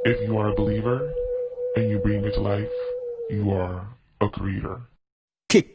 If you are a believer and you bring it to life, you are a creator. Kick.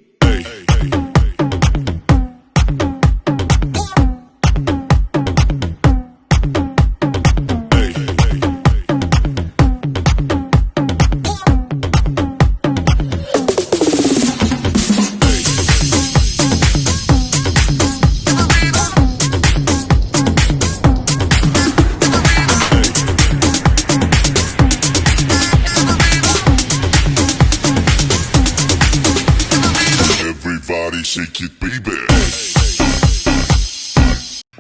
Everybody shake it, baby.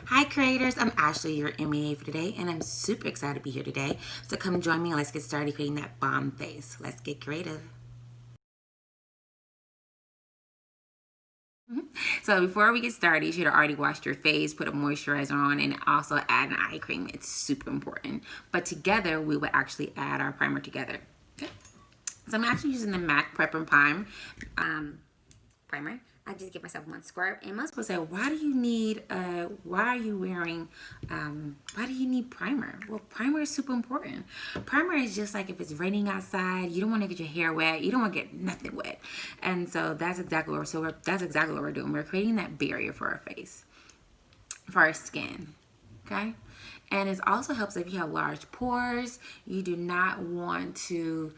Hi creators, I'm Ashley, your MUA for today, and I'm super excited to be here today. So come join me and let's get started creating that bomb face. Let's get creative. So before we get started, you should have already washed your face, put a moisturizer on, and also add an eye cream. It's super important. But together, we will actually add our primer together. Okay. So I'm actually using the MAC Prep and Prime primer. I just give myself one squirt. And most people say, why do you need why do you need primer? Well, primer is super important. Primer is just like if it's raining outside, you don't want to get your hair wet, you don't want to get nothing wet. And so that's exactly what we're doing. We're creating that barrier for our face, for our skin. Okay? And it also helps if you have large pores. You do not want to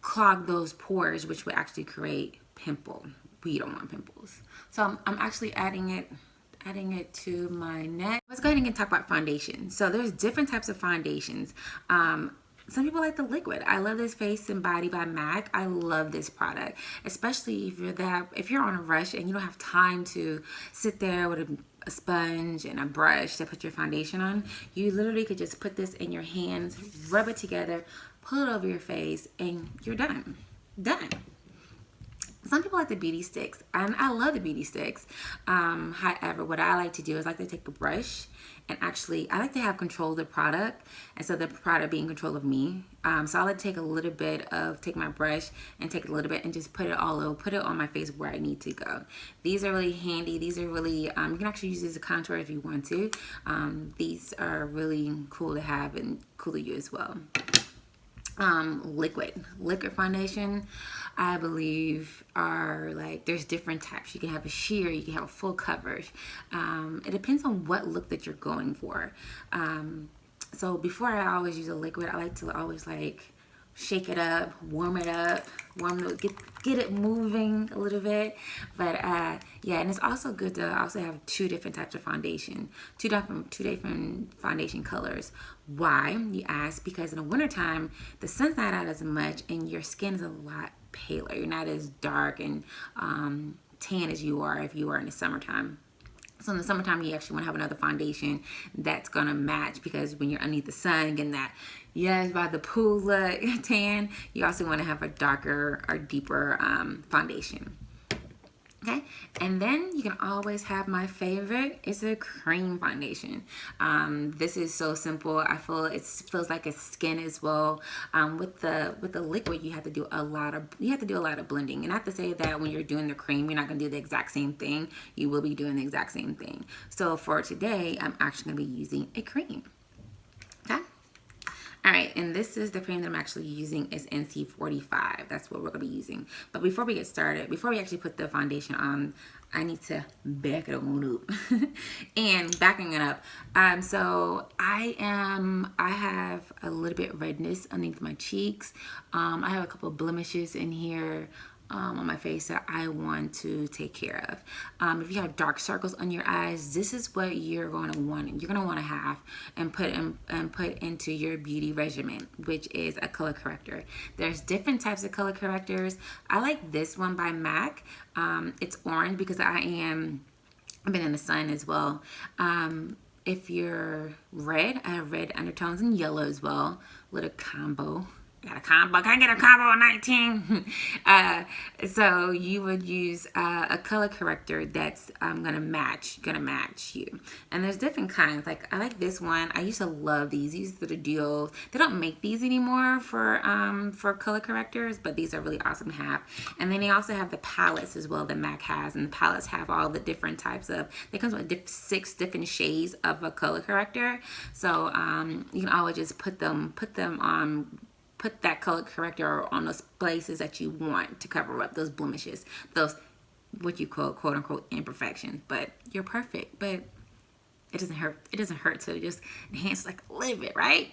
clog those pores, which would actually create pimple. We don't want pimples. So I'm actually adding it to my neck. Let's go ahead and talk about foundation. So there's different types of foundations. Some people like the liquid. I love this Face and Body by MAC. I love this product, especially if you're on a rush and you don't have time to sit there with a sponge and a brush to put your foundation on. You literally could just put this in your hands, rub it together, pull it over your face, and you're done. Done. Some people like the beauty sticks, and I love the beauty sticks. However, what I like to do is I like to take a brush and actually, I like to have control of the product instead of the product being control of me. So I like to take my brush and take a little bit and just put it all over, put it on my face where I need to go. These are really handy. These are really, you can actually use this as a contour if you want to. These are really cool to have and cool to use as well. Liquid foundation, I believe, are like, there's different types. You can have a sheer, you can have a full coverage. It depends on what look that you're going for. So before I always use a liquid, I like to always like shake it up, warm it, get it moving a little bit. But yeah, and it's also good to also have two different types of foundation, two different foundation colors. Why, you ask? Because in the wintertime, the sun's not out as much and your skin is a lot paler. You're not as dark and tan as you are if you are in the summertime. So in the summertime, you actually want to have another foundation that's going to match, because when you're underneath the sun and that, yes, by the pool look tan, you also want to have a darker or deeper foundation. Okay, and then you can always have my favorite. It's a cream foundation. This is so simple. I feel it feels like it's skin as well. With the liquid, you have to do a lot of blending. And not to say that when you're doing the cream, you're not going to do the exact same thing. You will be doing the exact same thing. So for today, I'm actually going to be using a cream. Okay. All right, and this is the cream that I'm actually using is NC45. That's what we're gonna be using. But before we get started, before we actually put the foundation on, I need to back it on up. And backing it up, so I have a little bit of redness underneath my cheeks. I have a couple of blemishes in here. On my face that I want to take care of. If you have dark circles on your eyes, this is what you're going to want. You're going to want to have and put into your beauty regimen, which is a color corrector. There's different types of color correctors. I like this one by MAC. It's orange because I've been in the sun as well. If you're red, I have red undertones and yellow as well. Little combo. got a combo. Can I get a combo of 19? So you would use a color corrector that's gonna match you. And there's different kinds. Like I like this one. I used to love these. These are the duos. They don't make these anymore for color correctors, but these are really awesome to have. And then they also have the palettes as well that MAC has, and the palettes have all the different types of. They comes with 6 different shades of a color corrector. So you can always just put that color corrector on those places that you want to cover up those blemishes, those what you call quote unquote imperfections. But you're perfect, but it doesn't hurt. It doesn't hurt to just enhance like a little bit, right?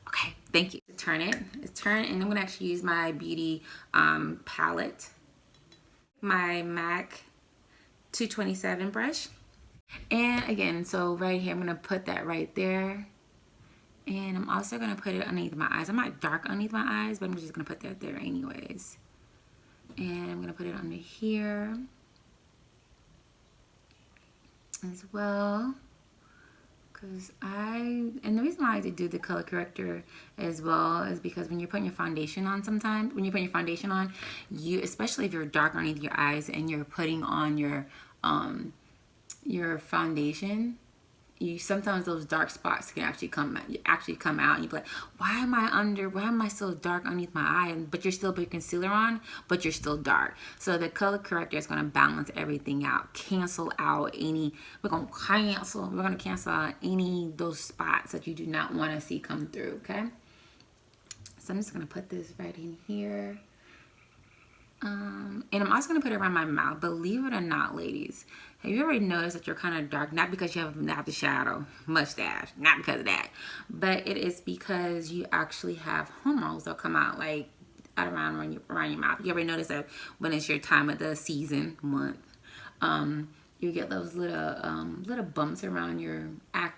Okay, thank you. Turn it. It's turn, and I'm gonna actually use my beauty palette, my MAC 227 brush, and again, so right here I'm gonna put that right there. And I'm also going to put it underneath my eyes. I'm not dark underneath my eyes, but I'm just going to put that there anyways. And I'm going to put it under here as well. And the reason why I like to do the color corrector as well is because when you're putting your foundation on sometimes, you, especially if you're dark underneath your eyes and you're putting on your foundation, sometimes those dark spots can actually come out, and you're like, why am I so dark underneath my eye? But you're still putting concealer on, but you're still dark. So the color corrector is going to balance everything out, cancel out any those spots that you do not want to see come through. Okay, so I'm just going to put this right in here. And I'm also going to put it around my mouth. Believe it or not, ladies, have you ever noticed that you're kind of dark? Not because you have the shadow mustache, not because of that, but it is because you actually have hormones that come out like around your mouth. You ever notice that when it's your time of the season, month, you get those little bumps around your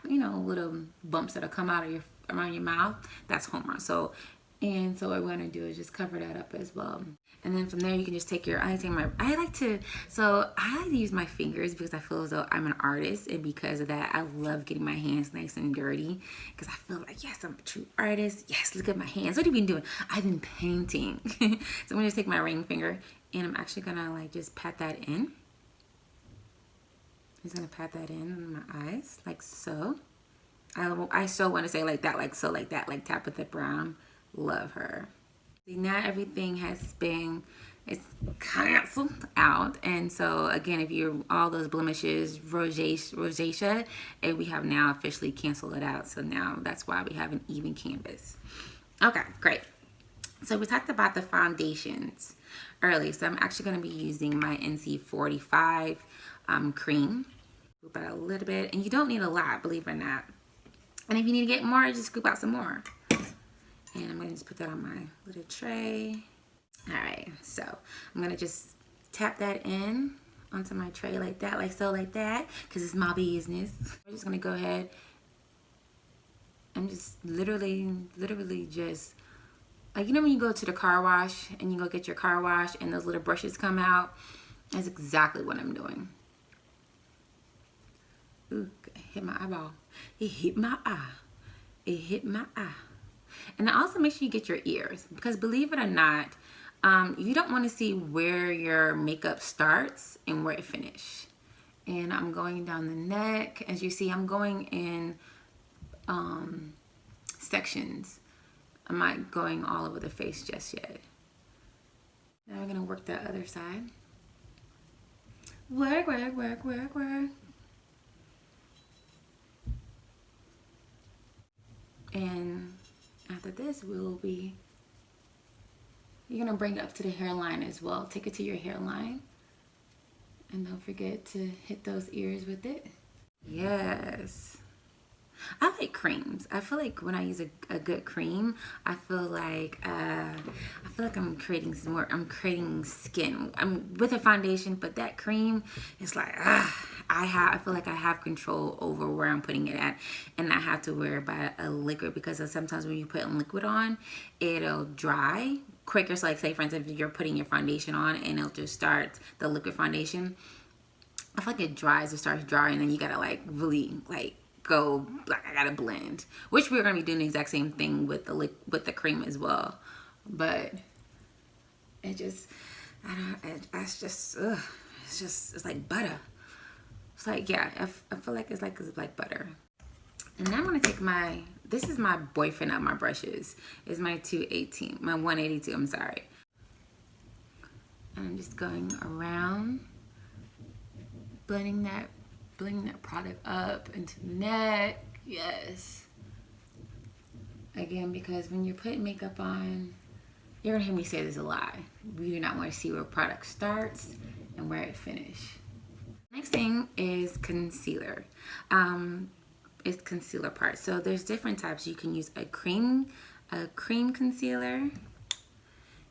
little bumps that'll come out of around your mouth? That's hormones. So what we're going to do is just cover that up as well. And then from there, you can just take I like to use my fingers because I feel as though I'm an artist. And because of that, I love getting my hands nice and dirty because I feel like, yes, I'm a true artist. Yes, look at my hands. What have you been doing? I've been painting. So I'm going to just take my ring finger and I'm actually going to like just pat that in. I'm just going to pat that in on my eyes like so. I so want to say like that, like so, like that, like Tabitha Brown. Love her. See, now everything it's canceled out. And so again, if you're all those blemishes, rosacea, and we have now officially canceled it out. So now that's why we have an even canvas. Okay, great. So we talked about the foundations early. So I'm actually going to be using my NC45 cream. Scoop out a little bit, and you don't need a lot, believe it or not. And if you need to get more, just scoop out some more. And I'm going to just put that on my little tray. All right, so I'm going to just tap that in onto my tray like that, like so, like that, because it's my business. I'm just going to go ahead and just literally just, like, you know when you go to the car wash and you go get your car wash and those little brushes come out? That's exactly what I'm doing. Ooh, it hit my eyeball. It hit my eye. It hit my eye. And also make sure you get your ears, because believe it or not, you don't want to see where your makeup starts and where it finishes. And I'm going down the neck. As you see, I'm going in sections. I'm not going all over the face just yet. Now we're going to work that other side. Work, work, work, work, work. And after this, you're gonna bring it up to the hairline as well. Take it to your hairline. And don't forget to hit those ears with it. Yes. I like creams. I feel like when I use a good cream, I feel like I'm creating skin. I'm with a foundation, but that cream is like I feel like I have control over where I'm putting it at, and not have to worry about a liquid, because sometimes when you put liquid on, it'll dry quicker. So like, say for instance, if you're putting your foundation on and it'll just start the liquid foundation, I feel like it starts drying, and then you gotta like really like go like I gotta blend, which we're gonna be doing the exact same thing with the cream as well. But it just, that's just, it's like butter. It's like, yeah, I feel like it's like butter. And now I'm gonna take this is my boyfriend of my brushes. It's my 182, I'm sorry. And I'm just going around, blending that product up into the neck. Yes. Again, because when you're putting makeup on, you're gonna hear me say this a lot. We do not want to see where product starts and where it finishes. Next thing is concealer. It's concealer part. So there's different types. You can use a cream concealer.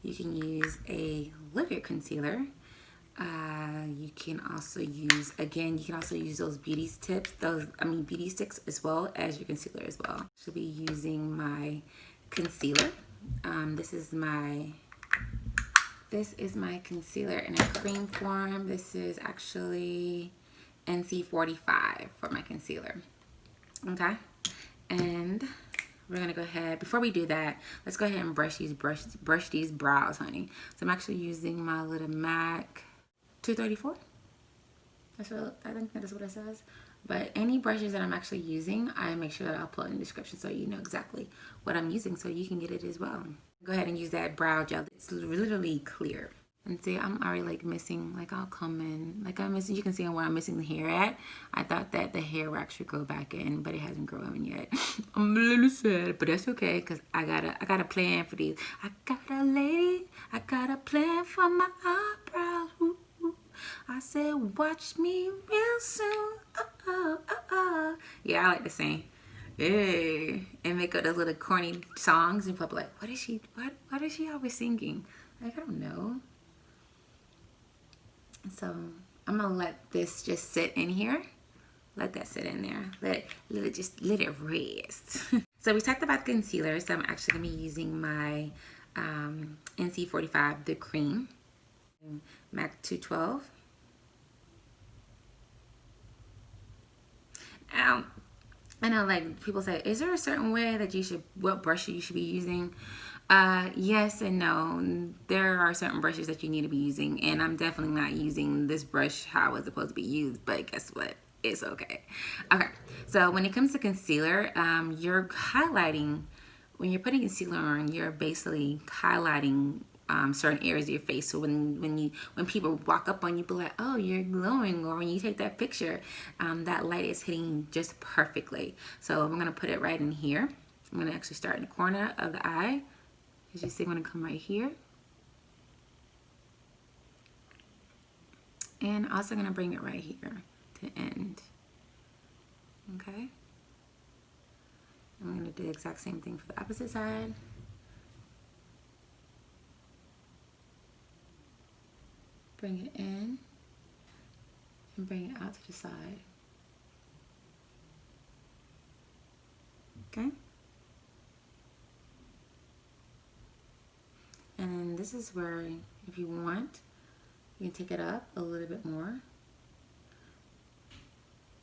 You can use a liquid concealer. You can also use, those beauty sticks as well as your concealer as well. Should be using my concealer. This is my concealer in a cream form. This is actually NC45 for my concealer. Okay, and we're gonna go ahead, before we do that, let's go ahead and brush these brows, honey. So I'm actually using my little MAC 234. I think that's what it says. But any brushes that I'm actually using, I make sure that I'll put in the description so you know exactly what I'm using, so you can get it as well. Go ahead and use that brow gel. It's literally clear. And see, I'm already like missing, like I'll come in, like I'm missing, you can see where I'm missing the hair at. I thought that the hair wax should go back in, but it hasn't grown yet. I'm a little sad, but that's okay, because I got a plan for these. I got a plan for my eyebrows. Ooh, ooh. I said, watch me real soon. Yeah, I like to sing. Hey, and make up those little corny songs, and people are like, what is she always singing? Like, I don't know. So I'm gonna let this just sit in here. Let that sit in there. Let it rest. So we talked about concealer, so I'm actually gonna be using my NC45, the cream, MAC 212. I know, like, people say, is there a certain way that what brush you should be using? Yes and no. There are certain brushes that you need to be using, and I'm definitely not using this brush how it's supposed to be used, but guess what? It's okay. Okay, so when it comes to concealer, you're highlighting, when you're putting concealer on, you're basically highlighting certain areas of your face. So when people walk up on you, be like, oh, you're glowing, or when you take that picture, that light is hitting just perfectly. So I'm gonna put it right in here. I'm gonna actually start in the corner of the eye. As you see, I'm gonna come right here. And also gonna bring it right here to end. Okay? I'm gonna do the exact same thing for the opposite side. Bring it in and bring it out to the side. Okay? And then this is where, if you want, you can take it up a little bit more.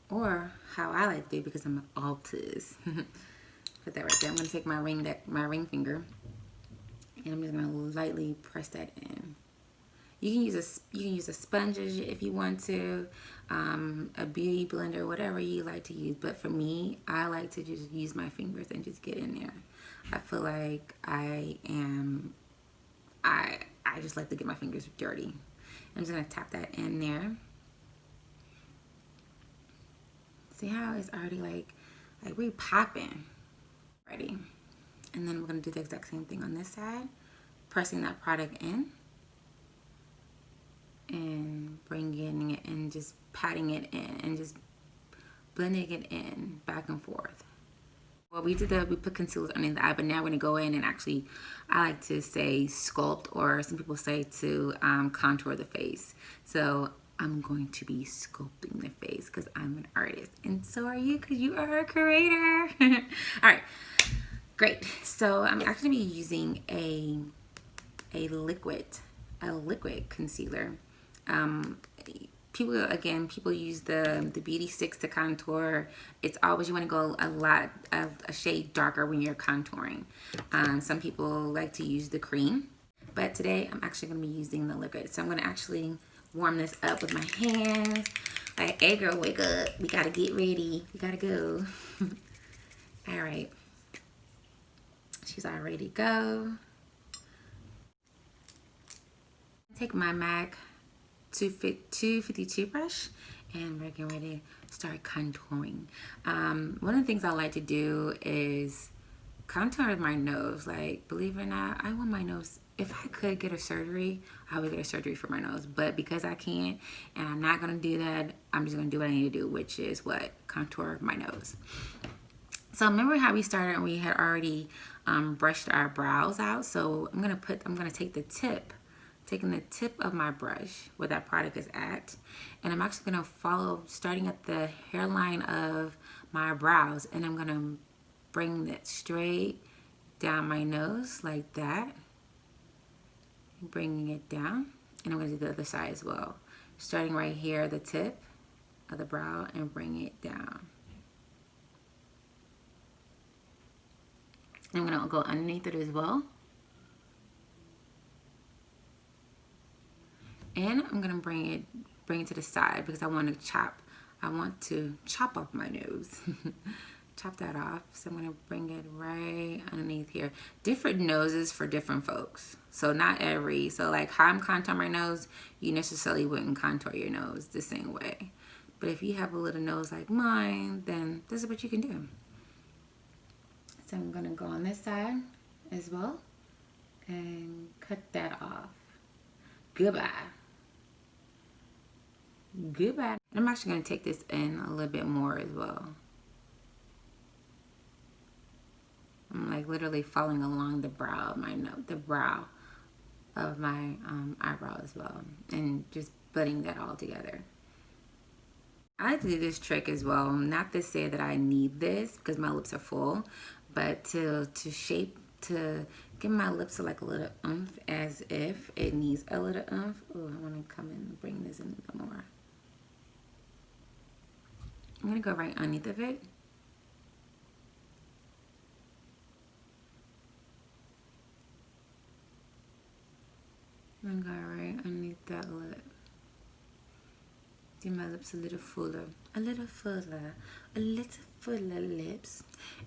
Or how I like to do, because I'm an artist. Put that right there. I'm gonna take my ring finger, and I'm just gonna lightly press that in. You can use a sponge if you want to, a beauty blender, whatever you like to use. But for me, I like to just use my fingers and just get in there. I feel like I just like to get my fingers dirty. I'm just gonna tap that in there. See how it's already like we're popping. Ready. And then we're gonna do the exact same thing on this side, pressing that product in and bringing it in, just patting it in and just blending it in back and forth. Well, we put concealers underneath the eye, but now we're gonna go in and actually, I like to say sculpt, or some people say to contour the face. So I'm going to be sculpting the face because I'm an artist, and so are you, because you are a creator. All right, great. So I'm actually gonna be using a liquid concealer. people use the beauty sticks to contour. It's always, you want to go a shade darker when you're contouring. Some people like to use the cream, but today I'm actually going to be using the liquid. So I'm going to actually warm this up with my hands. Like, hey girl, wake up. We got to get ready. We got to go. All right. She's all ready to go. Take my MAC 252 brush, and we're getting ready to start contouring. One of the things I like to do is contour my nose. Like, believe it or not, I want my nose, if I could get a surgery, I would get a surgery for my nose. But because I can't, and I'm not gonna do that, I'm just gonna do what I need to do, which is what? Contour my nose. So remember how we started and we had already brushed our brows out? So I'm gonna take the tip, taking the tip of my brush where that product is at, and I'm actually gonna follow, starting at the hairline of my brows, and I'm gonna bring that straight down my nose like that, bringing it down, and I'm gonna do the other side as well, starting right here at the tip of the brow and bring it down. And I'm gonna go underneath it as well. And I'm gonna bring it to the side because I want to chop off my nose. Chop that off. So I'm gonna bring it right underneath here. Different noses for different folks. So so like how I'm contouring my nose, you necessarily wouldn't contour your nose the same way. But if you have a little nose like mine, then this is what you can do. So I'm gonna go on this side as well and cut that off. Goodbye. Goodbye. I'm actually going to take this in a little bit more as well. I'm like literally following along the brow of my eyebrow as well, and just blending that all together. I like to do this trick as well, not to say that I need this because my lips are full, but to give my lips like a little oomph, as if it needs a little oomph. Oh, I want to come in and bring this in a little more. I'm going to go right underneath of it. I'm going to go right underneath that lip. Give my lips a little fuller, lips.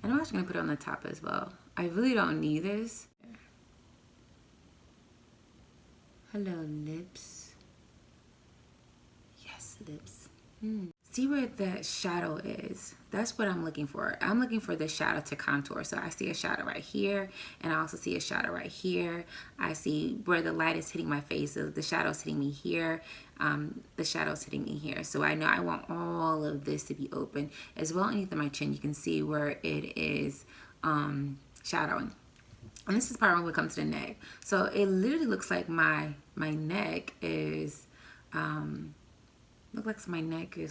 And I'm actually going to put it on the top as well. I really don't need this. Hello, lips. Yes, lips. See where the shadow is? That's what I'm looking for. I'm looking for the shadow to contour. So I see a shadow right here, and I also see a shadow right here. I see where the light is hitting my face. So the shadow's hitting me here. The shadow's hitting me here. So I know I want all of this to be open. As well underneath my chin, you can see where it is shadowing. And this is part when it comes to the neck. So it literally looks like my neck is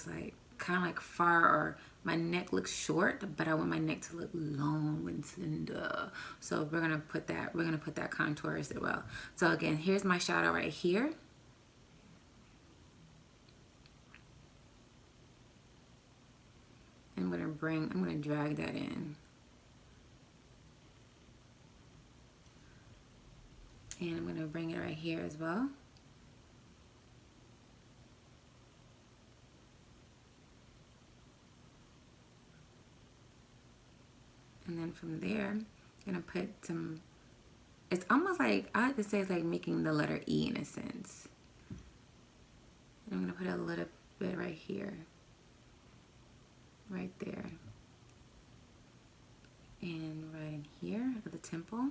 like kind of like far, or my neck looks short, but I want my neck to look long and slender. So we're gonna put that contour as well. So again, here's my shadow right here. I'm gonna drag that in. And I'm gonna bring it right here as well. And then from there, I'm gonna put some, it's almost like, I like to say it's like making the letter E in a sense. And I'm gonna put a little bit right here. Right there. And right in here at the temple.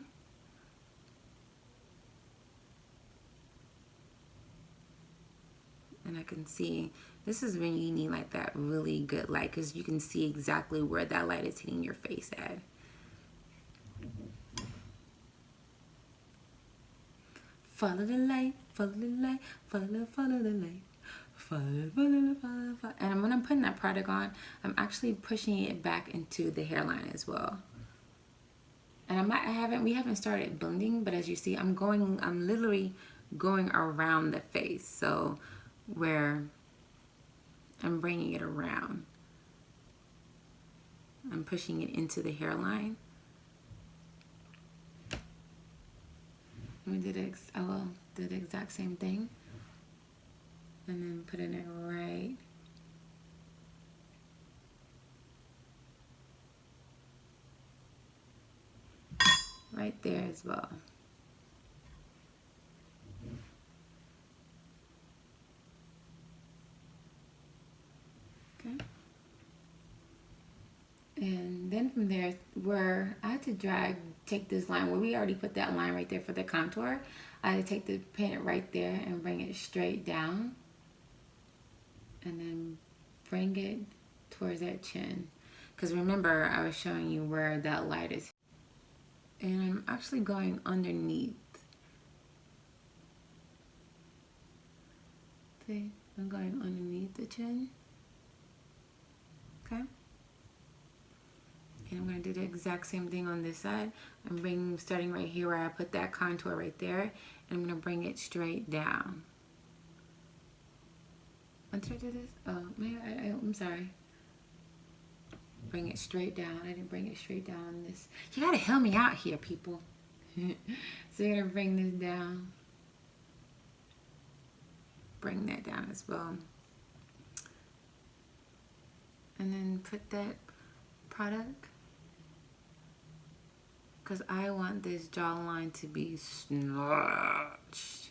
And I can see, this is when you need like that really good light, because you can see exactly where that light is hitting your face at. Follow the light, follow the light, follow the light. And when I'm putting that product on, I'm actually pushing it back into the hairline as well. And we haven't started blending, but as you see, I'm literally going around the face. So where I'm bringing it around. I'm pushing it into the hairline. We did the exact same thing. And then putting it right there as well. Okay. And then from there, where I had to take this line, where we already put that line right there for the contour, I had to take the pin right there and bring it straight down. And then bring it towards that chin. Because remember, I was showing you where that light is. And I'm actually going underneath. See, I'm going underneath the chin. Okay. And I'm going to do the exact same thing on this side. I'm starting right here where I put that contour right there. And I'm going to bring it straight down. Did I do this? Oh, man, I'm sorry. Bring it straight down. I didn't bring it straight down on this. You got to help me out here, people. So you're going to bring this down. Bring that down as well. And then put that product. Because I want this jawline to be snatched.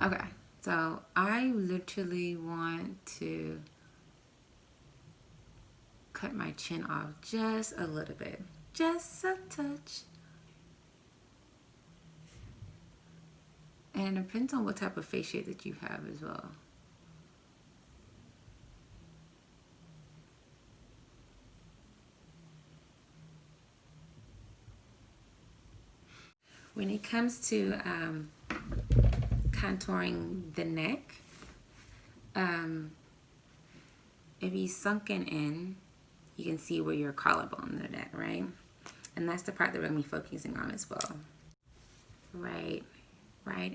Okay. So I literally want to cut my chin off just a little bit. Just a touch. And it depends on what type of face shape that you have as well. When it comes to contouring the neck, if you sunken in, you can see where your collarbone is at, right? And that's the part that we're going to be focusing on as well. Right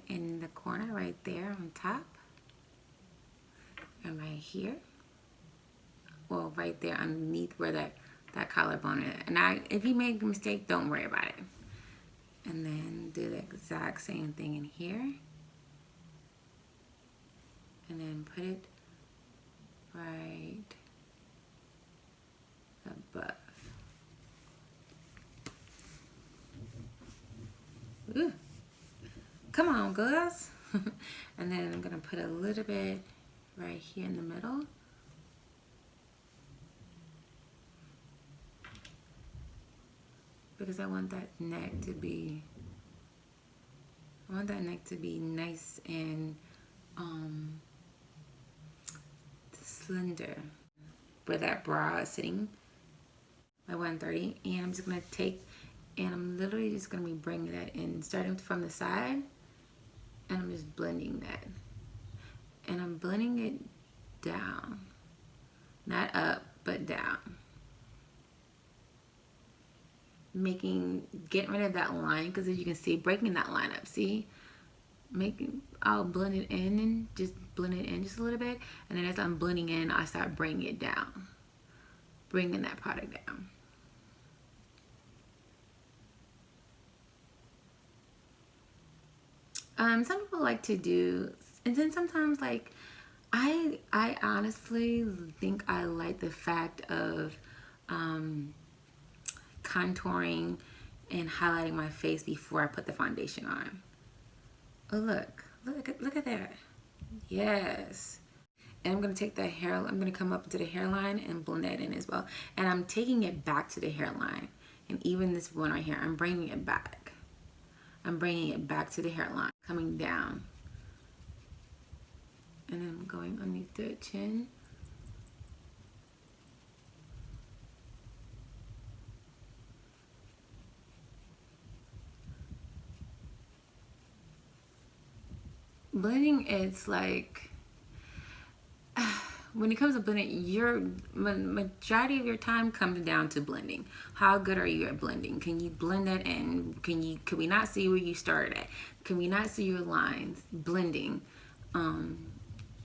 in the corner, right there on top. And right here. Well, right there underneath where that collarbone is. And if you make a mistake, don't worry about it. And then do the exact same thing in here. And then put it right above. Ooh. Come on, girls. And then I'm gonna put a little bit right here in the middle. Because I want that neck to be nice and slender. Where that bra is sitting by 130. And I'm just gonna I'm literally just gonna be bringing that in, starting from the side, and I'm just blending that. And I'm blending it down. Not up, but down. Getting rid of that line, because as you can see, breaking that line up, see? I'll blend it in and just blend it in just a little bit. And then as I'm blending in, I start bringing it down. Bringing that product down. Some people like to do, and then sometimes like, I honestly think I like the fact of contouring and highlighting my face before I put the foundation on. Oh, look at that. Yes. And I'm going to take I'm going to come up to the hairline and blend that in as well. And I'm taking it back to the hairline. And even this one right here, I'm bringing it back. I'm bringing it back to the hairline, coming down. And then I'm going underneath the chin. Blending, it's like, when it comes to blending, your majority of your time comes down to blending. How good are you at blending? Can you blend that in? Can we not see where you started at? Can we not see your lines? Blending.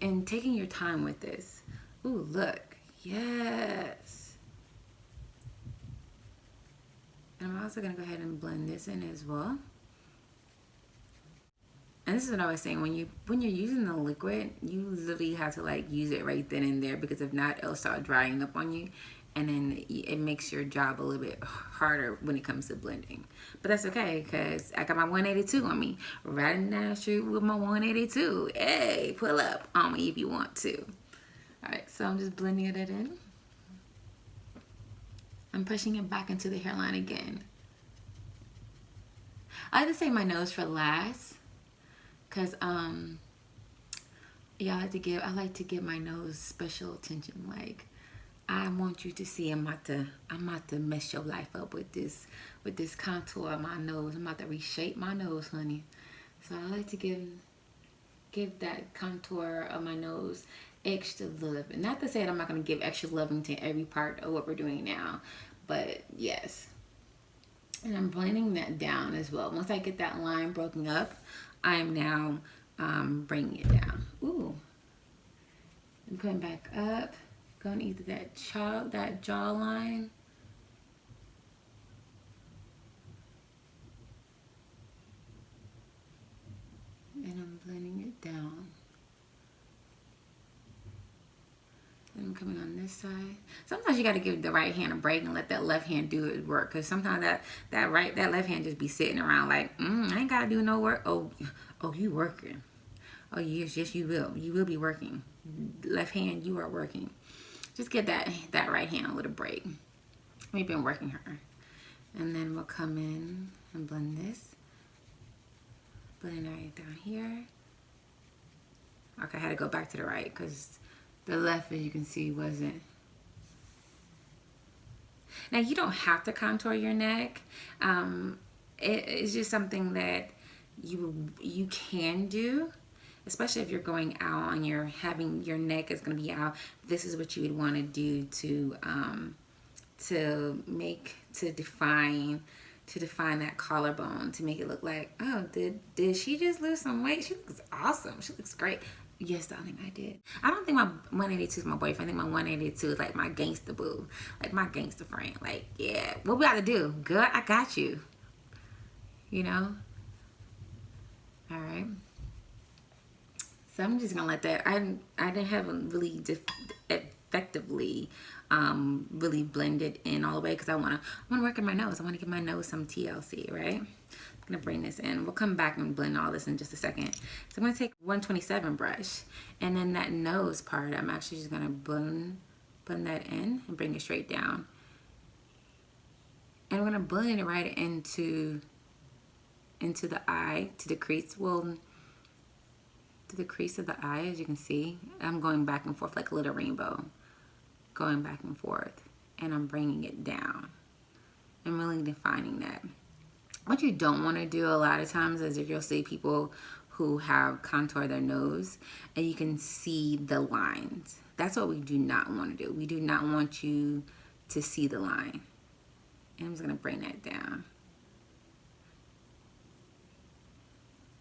and taking your time with this. Ooh, look. Yes. And I'm also going to go ahead and blend this in as well. And this is what I was saying, when you're using the liquid, you literally have to like use it right then and there, because if not, it'll start drying up on you, and then it makes your job a little bit harder when it comes to blending. But that's okay, because I got my 182 on me, riding down the street with my 182. Hey, pull up on me if you want to. All right, so I'm just blending it in. I'm pushing it back into the hairline again. I like to save my nose for last, cause yeah, I like to give my nose special attention. Like, I want you to see I'm about to mess your life up with this contour of my nose. I'm about to reshape my nose, honey. So I like to give that contour of my nose extra love. And not to say that I'm not gonna give extra loving to every part of what we're doing now, but yes. And I'm blending that down as well. Once I get that line broken up, I am now bringing it down. Ooh. I'm coming back up, going either that jawline. And I'm blending it down. And I'm coming on this side. Sometimes you got to give the right hand a break and let that left hand do its work. Because sometimes that left hand just be sitting around like, I ain't got to do no work. Oh, you working. Oh, yes, you will. You will be working. Left hand, you are working. Just get that right hand a little break. We've been working her. And then we'll come in and blend this. Blend it right down here. Okay, I had to go back to the right because the left, as you can see, wasn't. Now, you don't have to contour your neck. It's just something that you can do, especially if you're going out and having your neck is going to be out. This is what you would want to do to define that collarbone, to make it look like, oh, did she just lose some weight? She looks awesome. She looks great. Yes, darling, I did. I don't think my 182 is my boyfriend. I think my 182 is like my gangster boo, like my gangster friend. Like, yeah, what we got to do? Girl, I got you. You know? All right. So I'm just gonna let that. I didn't have a really effectively really blended in all the way, because I wanna work in my nose. I want to give my nose some TLC, right? I'm gonna bring this in. We'll come back and blend all this in just a second. So I'm gonna take 127 brush, and then that nose part, I'm actually just gonna blend that in and bring it straight down. And we're gonna blend it right into the eye, to the crease. Well, to the crease of the eye, as you can see, I'm going back and forth like a little rainbow, going back and forth, and I'm bringing it down. I'm really defining that. What you don't want to do a lot of times is, if you'll see people who have contour their nose and you can see the lines. That's what we do not want to do. We do not want you to see the line. And I'm just going to bring that down.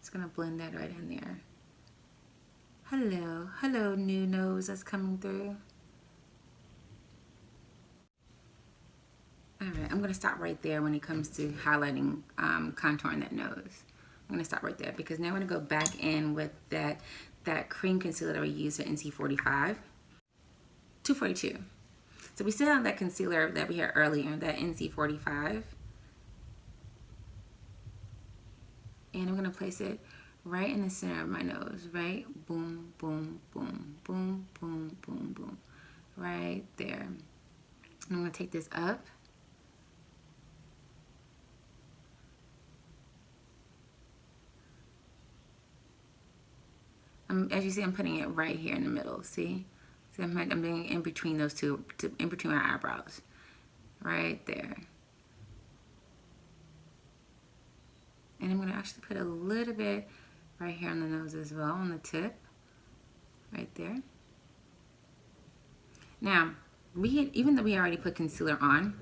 Just going to blend that right in there. Hello, new nose that's coming through. All right, I'm going to stop right there when it comes to highlighting, contouring that nose. I'm going to stop right there, because now I'm going to go back in with that cream concealer that we used at NC45, 242. So we still have that concealer that we had earlier, that NC45. And I'm going to place it right in the center of my nose, right? Boom, boom, boom, boom, boom, boom, boom. Right there. And I'm going to take this up. As you see, I'm putting it right here in the middle, see? So I'm doing it in between those two, in between my eyebrows. Right there. And I'm going to actually put a little bit right here on the nose as well, on the tip. Right there. Now, even though we already put concealer on,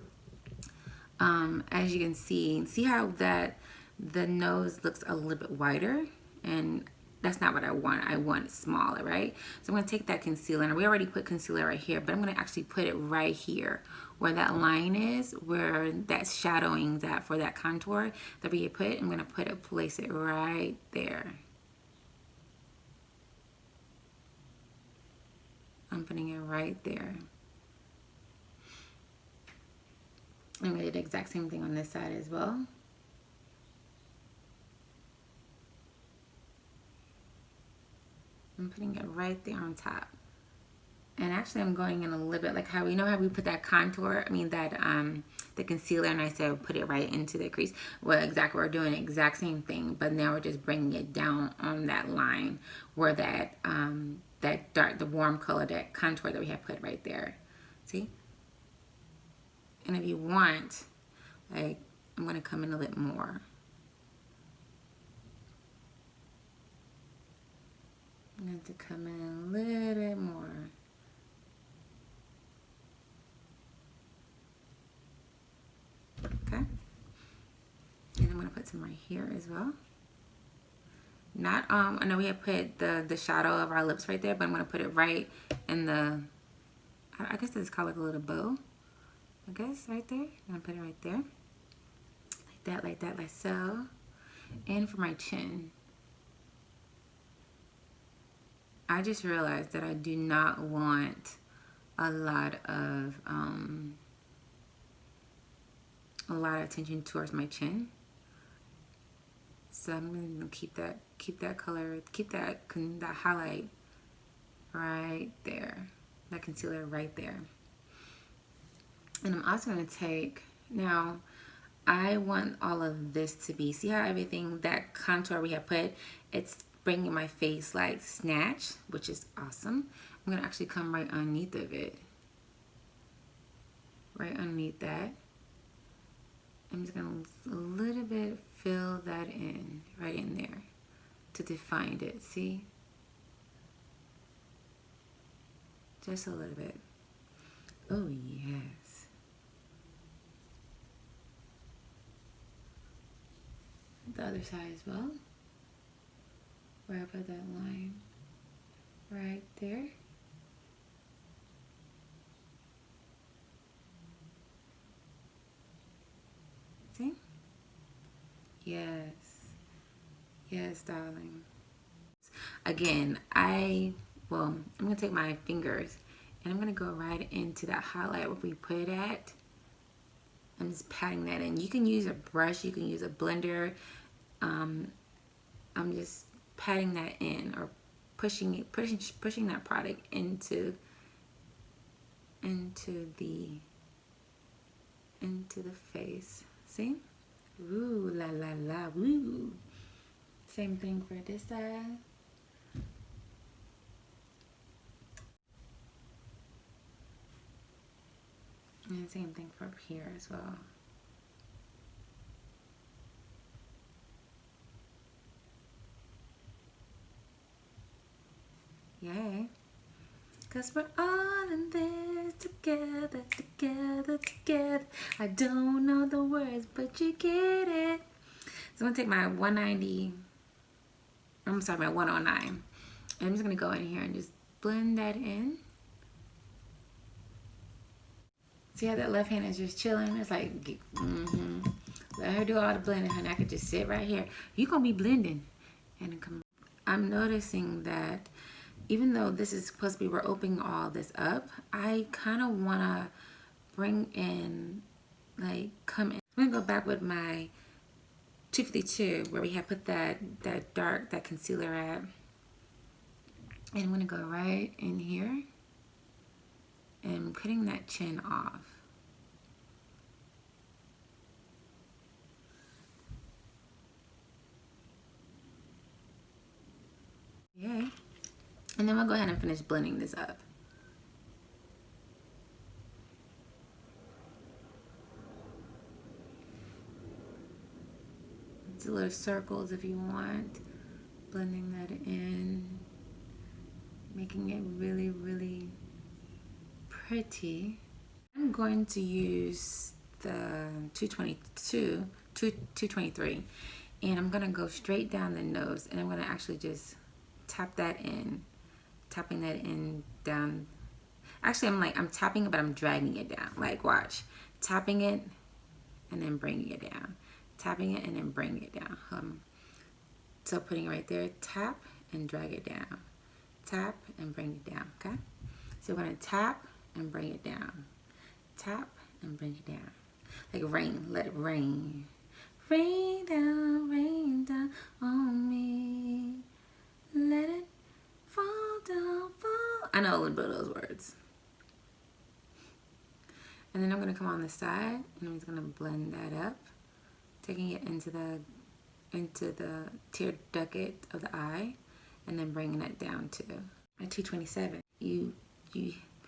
as you can see how that the nose looks a little bit wider, and that's not what I want. I want it smaller, right? So I'm going to take that concealer, and we already put concealer right here, but I'm going to actually put it right here where that line is, where that shadowing that for that contour that we put. I'm going to place it right there. I'm putting it right there. I'm going to do the exact same thing on this side as well. I'm putting it right there on top. And actually I'm going in a little bit like how we know how we put that contour, I mean that the concealer, and I said put it right into the crease. Well, exactly, we're doing the exact same thing, but now we're just bringing it down on that line where that that dark, the warm color, that contour that we have put right there. See? And if you want, like, I'm going to come in a little more. I'm going to come in a little bit more. Okay. And I'm going to put some right here as well. Not, I know we have put the shadow of our lips right there, but I'm going to put it right in the, I guess this is called like a little bow. I guess right there. I'm going to put it right there. Like that, like so. And for my chin, I just realized that I do not want a lot of attention towards my chin. So I'm going to keep that color, keep that highlight right there, that concealer right there. And I'm also going to take, now I want all of this to be, see how everything, that contour we have put, it's bringing my face like snatched, which is awesome. I'm going to actually come right underneath of it. Right underneath that. I'm just going to a little bit fill that in, right in there to define it, see? Just a little bit. Oh, yes. The other side as well. Where I put that line right there. See? Yes. Yes, darling. Again, I'm going to take my fingers and I'm going to go right into that highlight where we put it at. I'm just patting that in. You can use a brush, you can use a blender. I'm just patting that in, or pushing that product into the face. See? Ooh la la la woo. Same thing for this side. And same thing for up here as well. Yay. Cause we're all in this together, together, together. I don't know the words, but you get it. So I'm gonna take my 190, I'm sorry, my 109. And I'm just gonna go in here and just blend that in. See how that left hand is just chilling? It's like, let her do all the blending, honey. I could just sit right here. You're gonna be blending. And come. I'm noticing that even though this is supposed to be, we're opening all this up, I kind of want to bring in, like, come in. I'm going to go back with my 252 where we have put that concealer at. And I'm going to go right in here and cutting that chin off. Yay. And then we'll go ahead and finish blending this up. It's little circles if you want. Blending that in. Making it really, really pretty. I'm going to use the 223. And I'm going to go straight down the nose. And I'm going to actually just tap that in, tapping that in down. Actually, I'm tapping it, but I'm dragging it down. Like, watch, tapping it and then bringing it down, tapping it and then bringing it down. So putting it right there, tap and drag it down, tap and bring it down. Okay, so we're gonna tap and bring it down, tap and bring it down, like rain. Let it rain, rain down on me. Let it fall down, fall. I know a little bit of those words. And then I'm going to come on the side and I'm just going to blend that up, taking it into the tear duct of the eye, and then bringing it down to a 227. You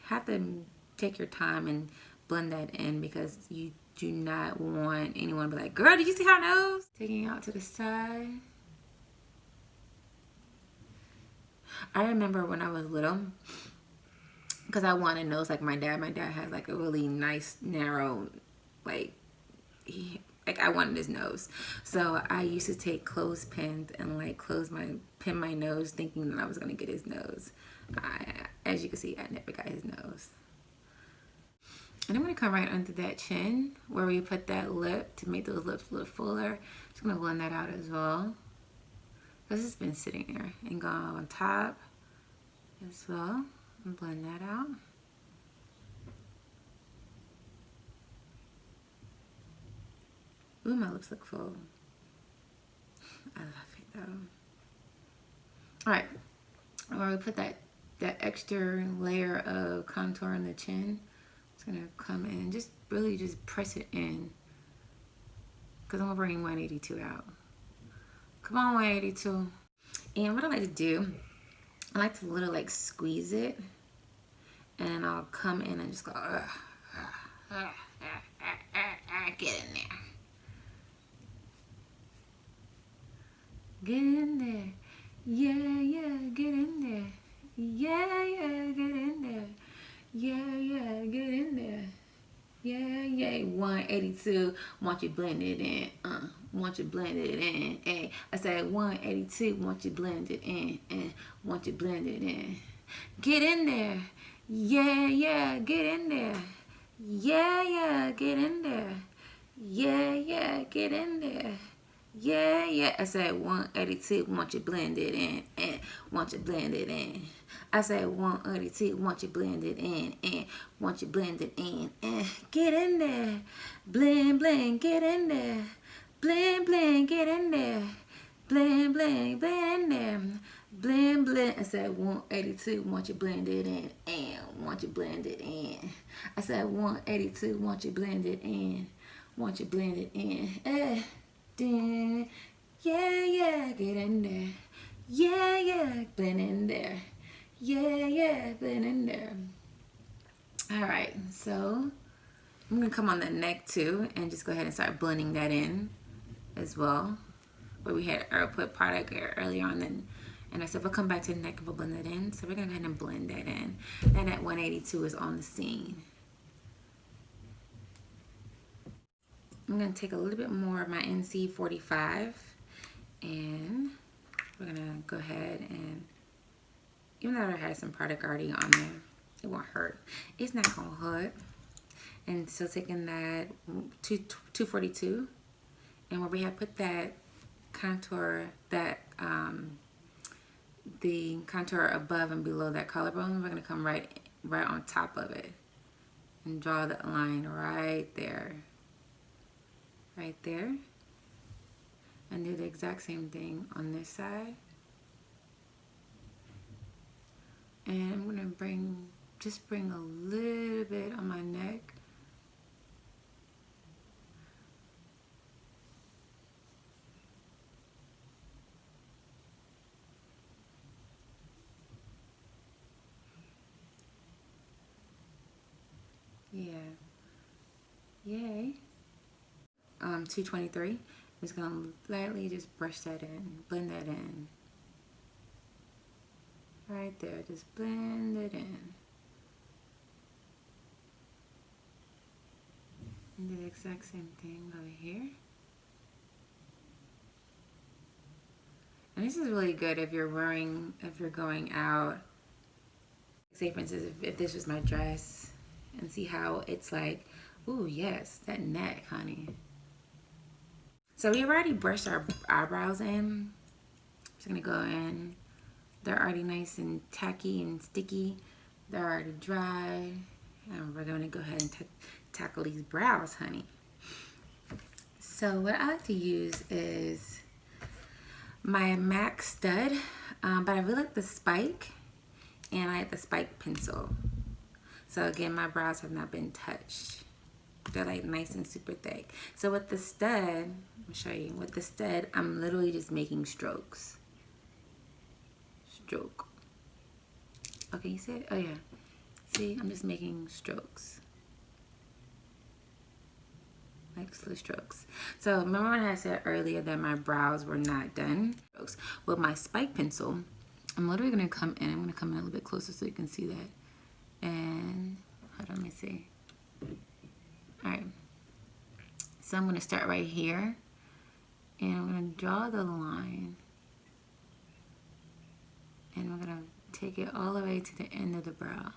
have to take your time and blend that in, because you do not want anyone to be like, girl, did you see her nose? Taking it out to the side. I remember when I was little, because I wanted a nose like my dad. My dad had like a really nice, narrow, like I wanted his nose. So I used to take clothespins and like pin my nose, thinking that I was gonna get his nose. As you can see, I never got his nose. And I'm gonna come right under that chin where we put that lip to make those lips a little fuller. Just gonna blend that out as well, because it's been sitting there, and go on top as well and blend that out. Ooh, my lips look full. I love it though. All right, where we put that extra layer of contour in the chin, it's gonna come in and just really just press it in, because I'm gonna bring 182 out. Come on, 182. And what I like to do, I like to little like squeeze it, and I'll come in and just go, get in there. Get in there. Yeah, yeah, get in there. Yeah, yeah, get in there. Yeah, yeah, get in there. Yeah, yeah, 182, want you blend it in, want you blend it in, and I said 182, want you blend it in, and want you blend it in. Get in there, yeah, yeah, get in there, yeah, yeah, get in there, yeah, yeah, get in there. Yeah, yeah. I said 182, want you blend it in, and want you blend it in. I said 182, want you blend it in, and want you blend it in, and get in there. Blend, blend, get in there. Blend, blend, get in there. Blend, blend, blend in there. Blend, blend. I said 182, want you blend it in, and want you blend it in. I said 182, want you blend it in, want you blend it in. Yeah, yeah, get in there. Yeah, yeah, blend in there. Yeah, yeah, blend in there. All right, so I'm gonna come on the neck too and just go ahead and start blending that in as well. Where we had our put product earlier on, and I said we'll come back to the neck and we'll blend that in. So we're gonna go ahead and blend that in. Now that 182 is on the scene. I'm going to take a little bit more of my NC45, and we're going to go ahead and, even though I had some product already on there, it won't hurt. It's not going to hurt. And so taking that 242, and where we have put that contour, the contour above and below that collarbone, we're going to come right on top of it and draw that line right there. Right there, and do the exact same thing on this side. And I'm gonna bring a little bit on my neck. Yeah. Yay. 223. I'm just gonna lightly just brush that in, blend that in. Right there, just blend it in. And do the exact same thing over here. And this is really good if you're going out. Say for instance, if this was my dress, and see how it's like, ooh, yes, that neck, honey. So we already brushed our eyebrows in. Just gonna go in. They're already nice and tacky and sticky. They're already dry. And we're gonna go ahead and tackle these brows, honey. So what I like to use is my MAC stud, but I really like the spike, and I like the spike pencil. So again, my brows have not been touched. They're like nice and super thick. So with the stud, I'll show you. With the stud, I'm literally just making strokes. Stroke. Okay, you see it? Oh yeah. See, I'm just making strokes. Like slow strokes. So remember when I said earlier that my brows were not done? With my spike pencil, I'm literally gonna come in. I'm gonna come in a little bit closer so you can see that. And hold on, let me see. All right. So I'm gonna start right here, and I'm gonna draw the line, and we're gonna take it all the way to the end of the brow.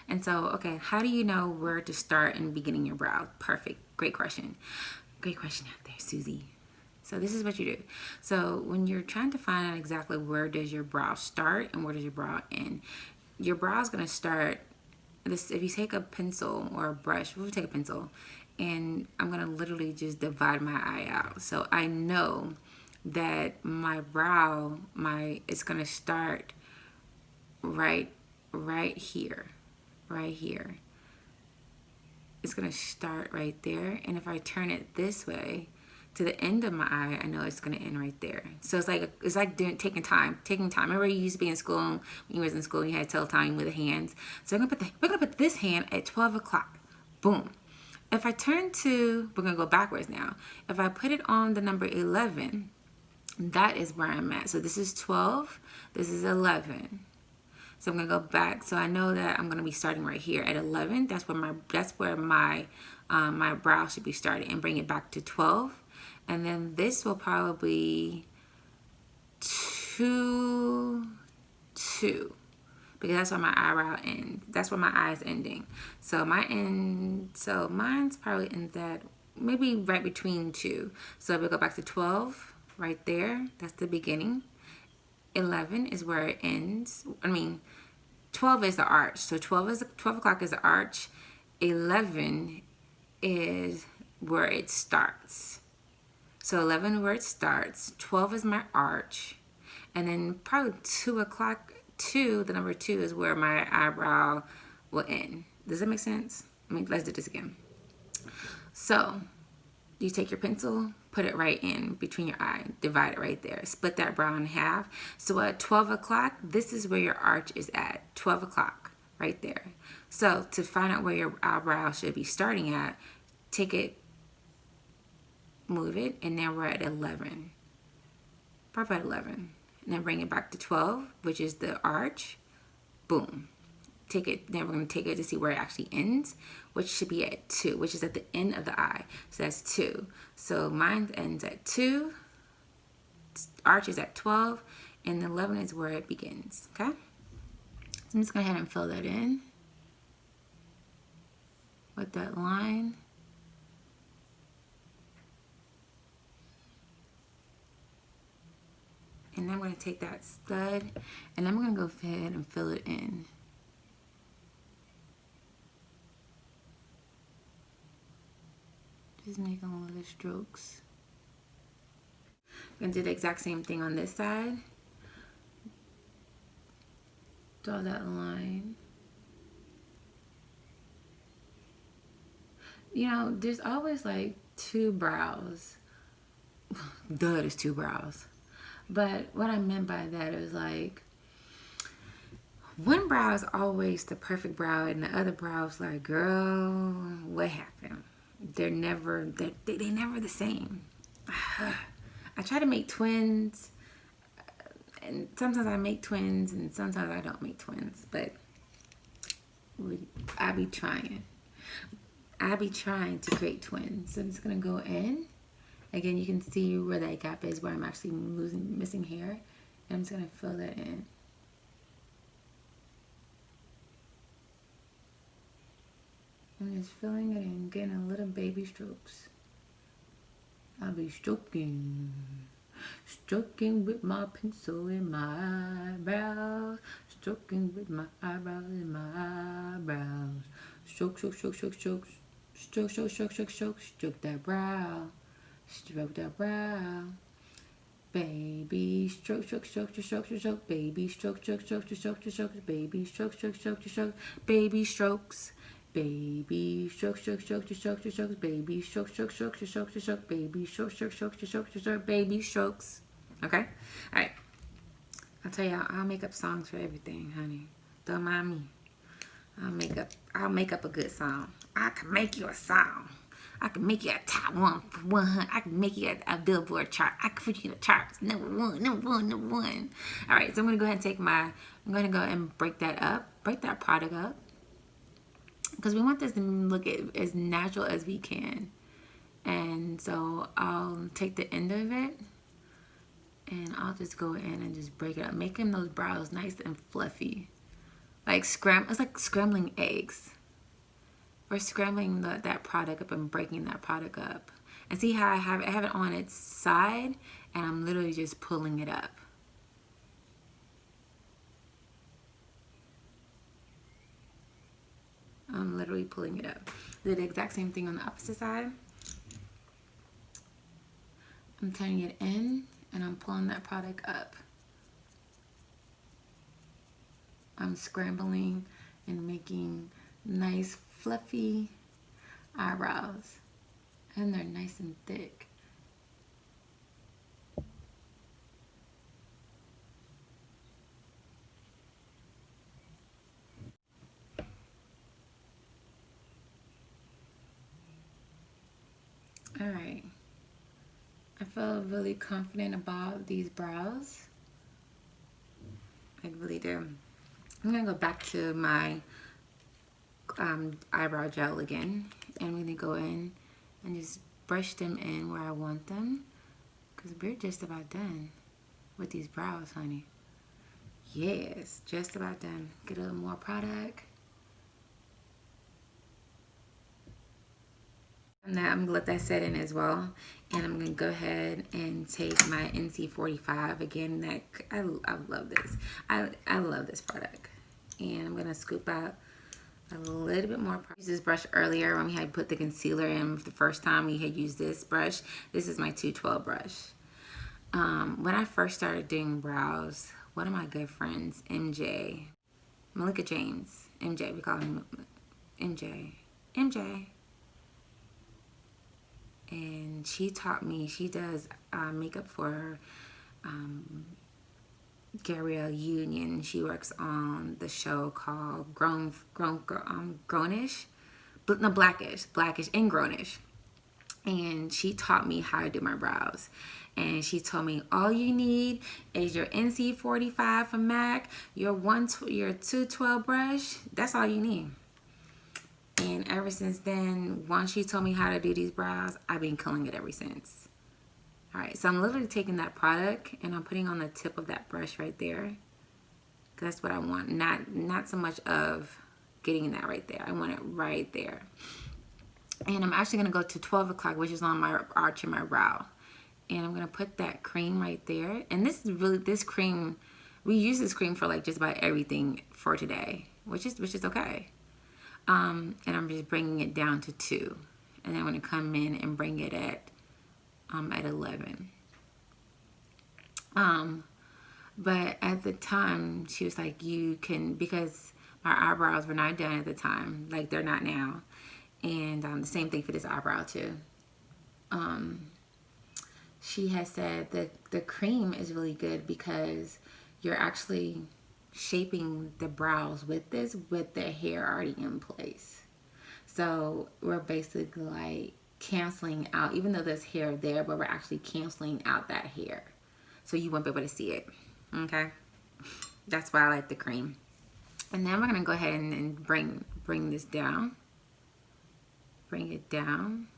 And so, okay, how do you know where to start and beginning your brow? Perfect. Great question. Great question out there, Susie. So this is what you do. So when you're trying to find out exactly where does your brow start and where does your brow end, your brow is going to start, if you take a pencil or a brush, we'll take a pencil, and I'm going to literally just divide my eye out. So I know that my brow, it's going to start right here. Right here. It's gonna start right there, and if I turn it this way to the end of my eye, I know it's gonna end right there. So it's like taking time. Remember, you used to be in school, when you was in school, you had to tell time with the hands. So we're gonna put this hand at 12 o'clock. Boom. If I turn to, we're gonna go backwards now. If I put it on the number 11, that is where I'm at. So this is 12. This is 11. So I'm gonna go back. So I know that I'm gonna be starting right here at 11. That's where my my brow should be starting, and bring it back to 12. And then this will probably 2, because that's where my eyebrow ends. That's where my eye's ending. So mine's probably ends at maybe right between 2. So we'll go back to 12 right there. That's the beginning. 11 is where it ends. 12 is the arch. So 12 o'clock is the arch. 11 is where it starts. So 11 is where it starts. 12 is my arch. And then probably 2 o'clock, the number 2 is where my eyebrow will end. Does that make sense? Let's do this again. So you take your pencil, put it right in between your eye, divide it right there, split that brow in half. So at 12 o'clock, this is where your arch is at, 12 o'clock, right there. So to find out where your eyebrow should be starting at, take it, move it, and now we're at 11. Probably at 11. And then bring it back to 12, which is the arch. Boom. Take it, then we're going to take it to see where it actually ends, which should be at 2, which is at the end of the eye. So that's 2. So mine ends at 2, arch is at 12, and 11 is where it begins, okay? So I'm just going to go ahead and fill that in with that line. And then I'm going to take that stud, and I'm going to go ahead and fill it in. Just making little strokes. I'm gonna do the exact same thing on this side. Draw that line. You know, there's always like 2 brows. Duh, there's 2 brows. But what I meant by that is like, one brow is always the perfect brow, and the other brow is like, girl, what happened? They're never the same. I try to make twins, and sometimes I make twins, and sometimes I don't make twins, but I be trying to create twins. So I'm just gonna go in Again, you can see where that gap is where I'm actually missing hair. And I'm just going to fill that in. I'm just filling it in, getting a little baby strokes. I'll be stroking with my pencil in my eyebrows, stroking with my eyebrows in my eyebrows. Stroke, stroke, stroke, stroke, stroke, stroke, stroke, stroke, stroke, stroke, stroke that brow, stroke that brow. Baby stroke, stroke, stroke, stroke, stroke, stroke, baby stroke, stroke, stroke, stroke, stroke, baby stroke, stroke, stroke, stroke, baby strokes. Baby stroke, stroke, stroke, stroke, stroke, baby stroke, stroke, stroke, stroke, stroke, baby stroke, stroke, stroke, stroke, stroke, baby strokes. Okay? All right. I'll tell y'all, I'll make up songs for everything, honey. Don't mind me. I'll make up a good song. I can make you a song. I can make you a top 100. I can make you a Billboard chart. I can put you in the charts. Number one. All right, so I'm gonna go and break that product up. Because we want this to look as natural as we can. And so I'll take the end of it and I'll just go in and just break it up, making those brows nice and fluffy. It's like scrambling eggs. We're scrambling that product up and breaking that product up. And see how I have it on its side and I'm literally just pulling it up. I'm literally pulling it up. Do the exact same thing on the opposite side. I'm turning it in and I'm pulling that product up. I'm scrambling and making nice fluffy eyebrows. And they're nice and thick. Alright, I feel really confident about these brows. I really do. I'm going to go back to my eyebrow gel again. And I'm going to go in and just brush them in where I want them. Because we're just about done with these brows, honey. Yes, just about done. Get a little more product. Now I'm gonna let that set in as well, and I'm gonna go ahead and take my NC45 again. I love this. I love this product, and I'm gonna scoop out a little bit more. I used this brush earlier when we had put the concealer in. The first time we had used this brush. This is my 212 brush. When I first started doing brows, one of my good friends, MJ, Malika James, MJ, we call him MJ. And she taught me, she does makeup for Gabrielle Union. She works on the show called Grownish, no, Blackish and Grownish. And she taught me how to do my brows. And she told me all you need is your NC45 from MAC, your 212 brush. That's all you need. And ever since then, once she told me how to do these brows, I've been killing it ever since. Alright, so I'm literally taking that product and I'm putting on the tip of that brush right there. That's what I want. Not so much of getting that right there. I want it right there. And I'm actually going to go to 12 o'clock, which is on my arch of my brow. And I'm going to put that cream right there. And this cream, we use this cream for like just about everything for today, which is okay. And I'm just bringing it down to 2. And then I'm going to come in and bring it at 11. But at the time, she was like, you can, because my eyebrows were not done at the time, like they're not now. And the same thing for this eyebrow too. She has said that the cream is really good because you're actually shaping the brows with this with the hair already in place. So we're basically like canceling out, even though there's hair there, but we're actually canceling out that hair. So you won't be able to see it. Okay? That's why I like the cream. And then we're going to go ahead and bring this down. Bring it down.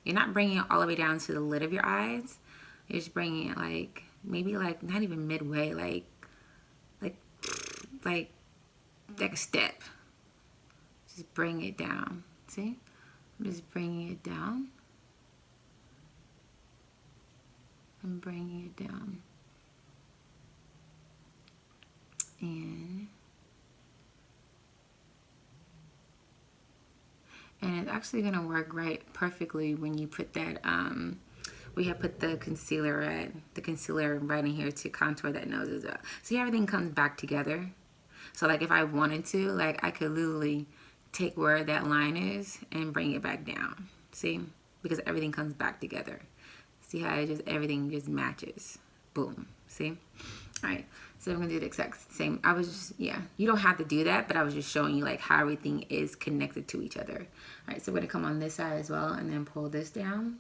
You're not bringing it all the way down to the lid of your eyes. You're just bringing it like, maybe like not even midway, like a step. Just bring it down. See? I'm just bringing it down. I'm bringing it down. And it's actually gonna work right perfectly when you put that we have put the concealer right in here to contour that nose as well. See, everything comes back together. So like if I wanted to, like I could literally take where that line is and bring it back down. See? Because everything comes back together. See how everything just matches. Boom. See? Alright, so I'm gonna do the exact same. You don't have to do that, but I was just showing you like how everything is connected to each other. Alright, so we're gonna come on this side as well and then pull this down.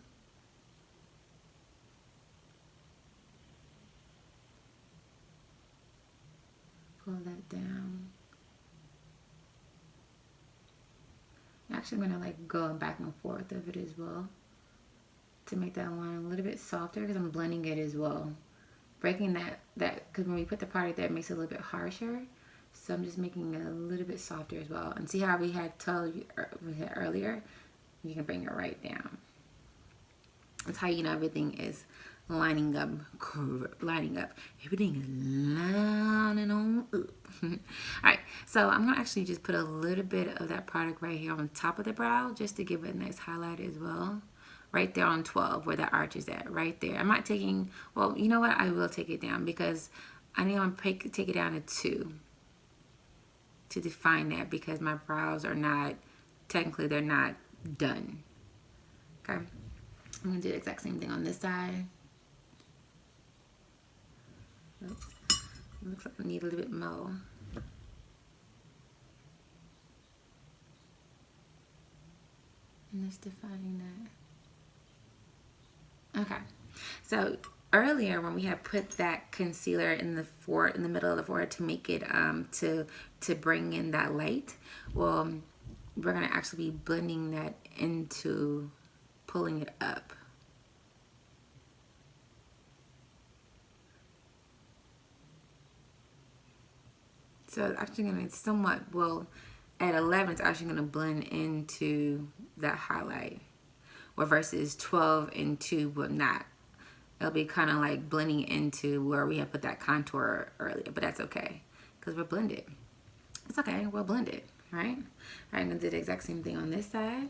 Pull that down. Actually, I'm gonna like go back and forth of it as well to make that line a little bit softer because I'm blending it as well. Breaking that because when we put the product there, it makes it a little bit harsher. So I'm just making it a little bit softer as well. And see how we had told you earlier? You can bring it right down. That's how you know everything is lining up. Everything is lining on up. Alright, so I'm gonna actually just put a little bit of that product right here on top of the brow just to give it a nice highlight as well. Right there on 12 where the arch is at, right there. I'm not taking, well, you know what? I will take it down because I need to take it down to 2 to define that because my brows are not, technically they're not done. Okay, I'm gonna do the exact same thing on this side. Oops. It looks like I need a little bit more. And just defining that. Okay, so earlier when we had put that concealer in the middle of the forehead to make it to bring in that light, well, we're gonna actually be blending that into pulling it up. So it's actually gonna somewhat, well, at 11 it's actually gonna blend into that highlight. Or versus 12 and 2 will not. It'll be kind of like blending into where we have put that contour earlier, but that's okay because we're blended. It's okay, we're blended, right? All right, I'm gonna do the exact same thing on this side.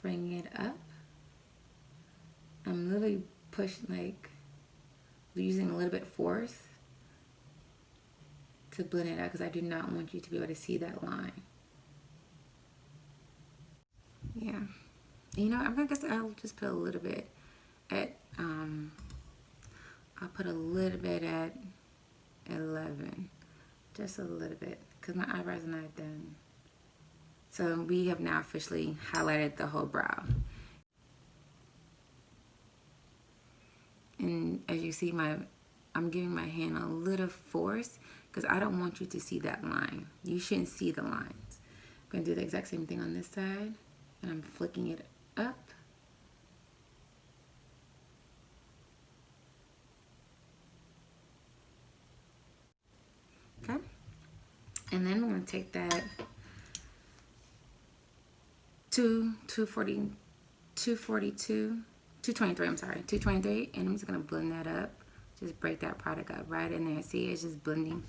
Bring it up. I'm literally pushing, like using a little bit force to blend it out because I do not want you to be able to see that line. Yeah. You know, I'm gonna guess I'll just put a little bit at I'll put a little bit at 11, just a little bit, because my eyebrows are not done. So we have now officially highlighted the whole brow. And as you see, I'm giving my hand a little force because I don't want you to see that line. You shouldn't see the lines. I'm gonna do the exact same thing on this side, and I'm flicking it up. Okay, and then we're gonna take that 223, I'm sorry, 223, and I'm just gonna blend that up. Just break that product up right in there. See, it's just blending.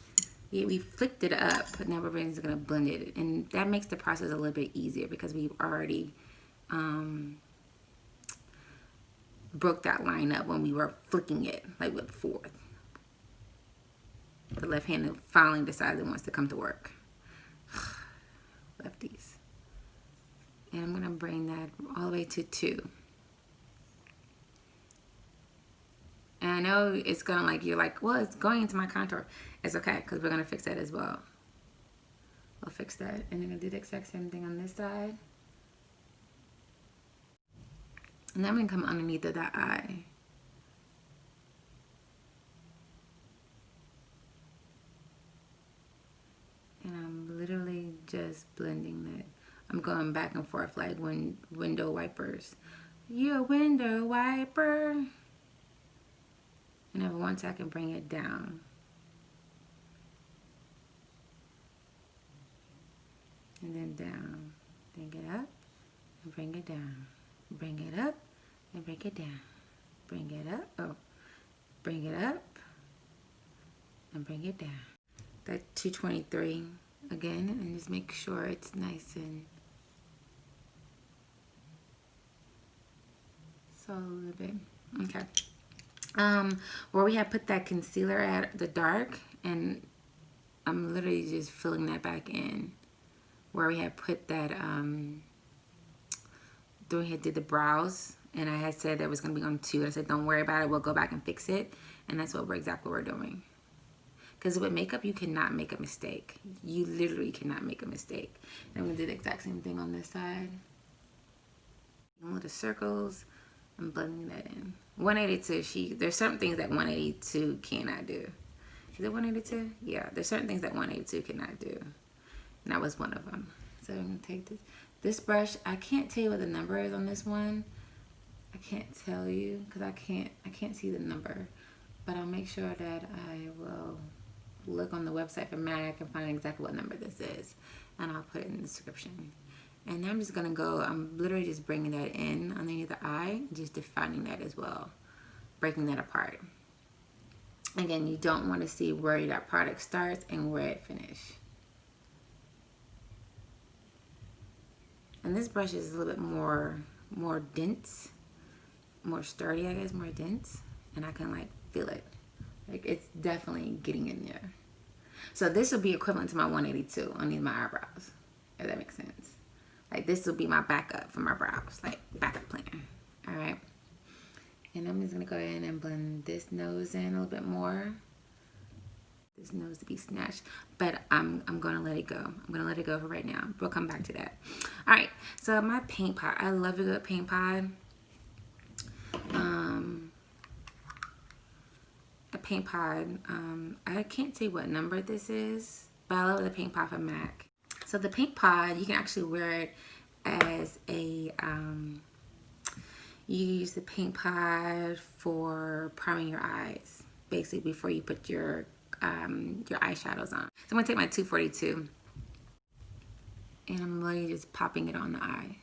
Yeah, we flicked it up, but now we're just gonna blend it, and that makes the process a little bit easier because we've already broke that line up when we were flicking it, like with fourth. The left hand finally decides it wants to come to work. Lefties. And I'm gonna bring that all the way to 2. And I know it's gonna, like, you're like, well, it's going into my contour. It's okay, because we're gonna fix that as well. We'll fix that. And I'm gonna do the exact same thing on this side. And then I'm gonna come underneath of that eye. And I'm literally just blending that. I'm going back and forth like window wipers. You a window wiper. And every once I can bring it down. And then down. Then get up and bring it down. Bring it up and bring it down. Bring it up. Oh. Bring it up and bring it down. That 223 again, and just make sure it's nice and so a little bit. Okay. Where we had put that concealer at the dark, and I'm literally just filling that back in. Where we had put that, we had did the brows, and I had said that was gonna be on 2. I said, don't worry about it, we'll go back and fix it. And that's what exactly what we're doing. Because with makeup, you cannot make a mistake. You literally cannot make a mistake. And I'm gonna do the exact same thing on this side. Little circles, I'm blending that in. 182, there's certain things that 182 cannot do. Is it 182? Yeah, there's certain things that 182 cannot do. And that was one of them. So I'm gonna take this brush. I can't tell you what the number is on this one. I can't tell you because I can't see the number. But I'll make sure that I will look on the website for MAC and find exactly what number this is. And I'll put it in the description. And I'm just gonna go, I'm literally just bringing that in underneath the eye, just defining that as well, breaking that apart. Again, you don't want to see where that product starts and where it finishes. And this brush is a little bit more dense, more sturdy, I guess, more dense, and I can like feel it. Like it's definitely getting in there. So this will be equivalent to my 182 underneath my eyebrows, if that makes sense. Like this will be my backup for my brows, like backup plan. All right. And I'm just gonna go ahead and blend this nose in a little bit more. This nose to be snatched, but I'm gonna let it go. I'm gonna let it go for right now. We'll come back to that. All right. So my paint pot. I love a good paint pot. A paint pot. I can't say what number this is, but I love the paint pot from MAC. So the paint pot, you can actually wear it as a, you use the paint pot for priming your eyes, basically before you put your eyeshadows on. So I'm gonna take my 242 and I'm literally just popping it on the eye.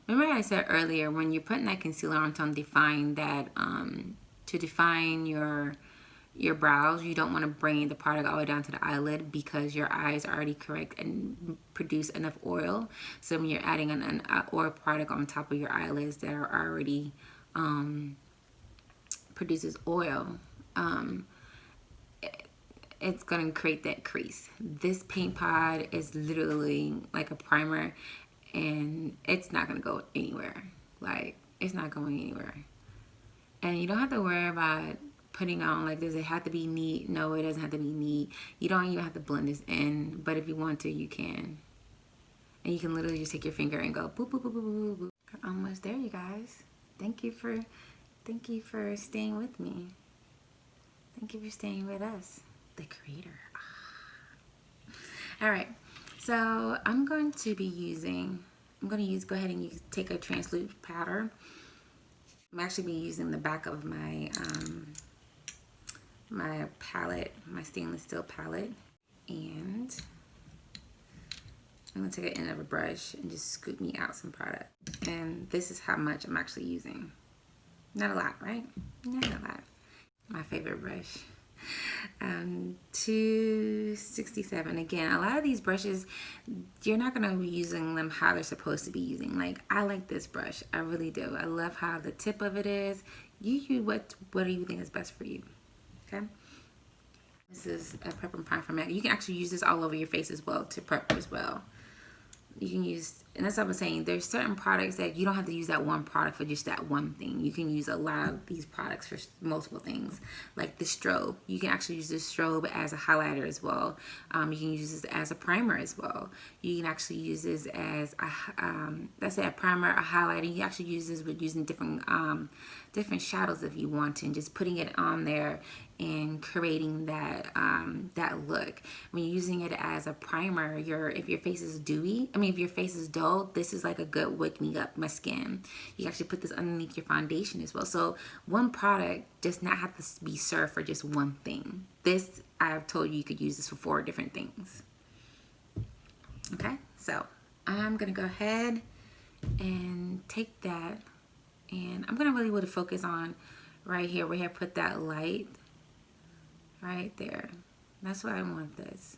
Remember I said earlier, when you're putting that concealer on to define that, to define your brows, you don't want to bring the product all the way down to the eyelid because your eyes are already correct and produce enough oil. So when you're adding an oil product on top of your eyelids that are already produces oil, it's going to create that crease. This paint pot is literally like a primer, and it's not going to go anywhere. Like, it's not going anywhere. And you don't have to worry about putting on, like, does it have to be neat? No, it doesn't have to be neat. You don't even have to blend this in, but if you want to, you can. And you can literally just take your finger and go boop, boop, boop, boop, boop, boop. We're almost there, you guys. Thank you for staying with me. Thank you for staying with us, the creator. All right, so I'm going to go ahead and take a translucent powder. I'm actually be using the back of my my palette, my stainless steel palette, and I'm gonna take an end of a brush and just scoop me out some product. And this is how much I'm actually using. Not a lot, right? Not a lot. My favorite brush. 267. Again, a lot of these brushes, you're not going to be using them how they're supposed to be using. Like, I like this brush. I really do. I love how the tip of it is. You what do you think is best for you? Okay. This is a prep and prime for MAC. You can actually use this all over your face as well to prep as well. You can use, and that's what I'm saying, there's certain products that you don't have to use that one product for just that one thing. You can use a lot of these products for multiple things. Like the strobe, you can actually use this strobe as a highlighter as well. You can use this as a primer as well. You can actually use this as a primer, a highlighter. You can actually use this with using different shadows if you want to, and just putting it on there and creating that that look. When you're using it as a primer, if your face is dewy, if your face is dull, this is like a good wake me up my skin. You can actually put this underneath your foundation as well. So one product does not have to be served for just one thing. This, I've told you could use this for 4 different things. Okay, so I'm gonna go ahead and take that, and I'm gonna really want to focus on right here where I put that light right there. That's why I want this,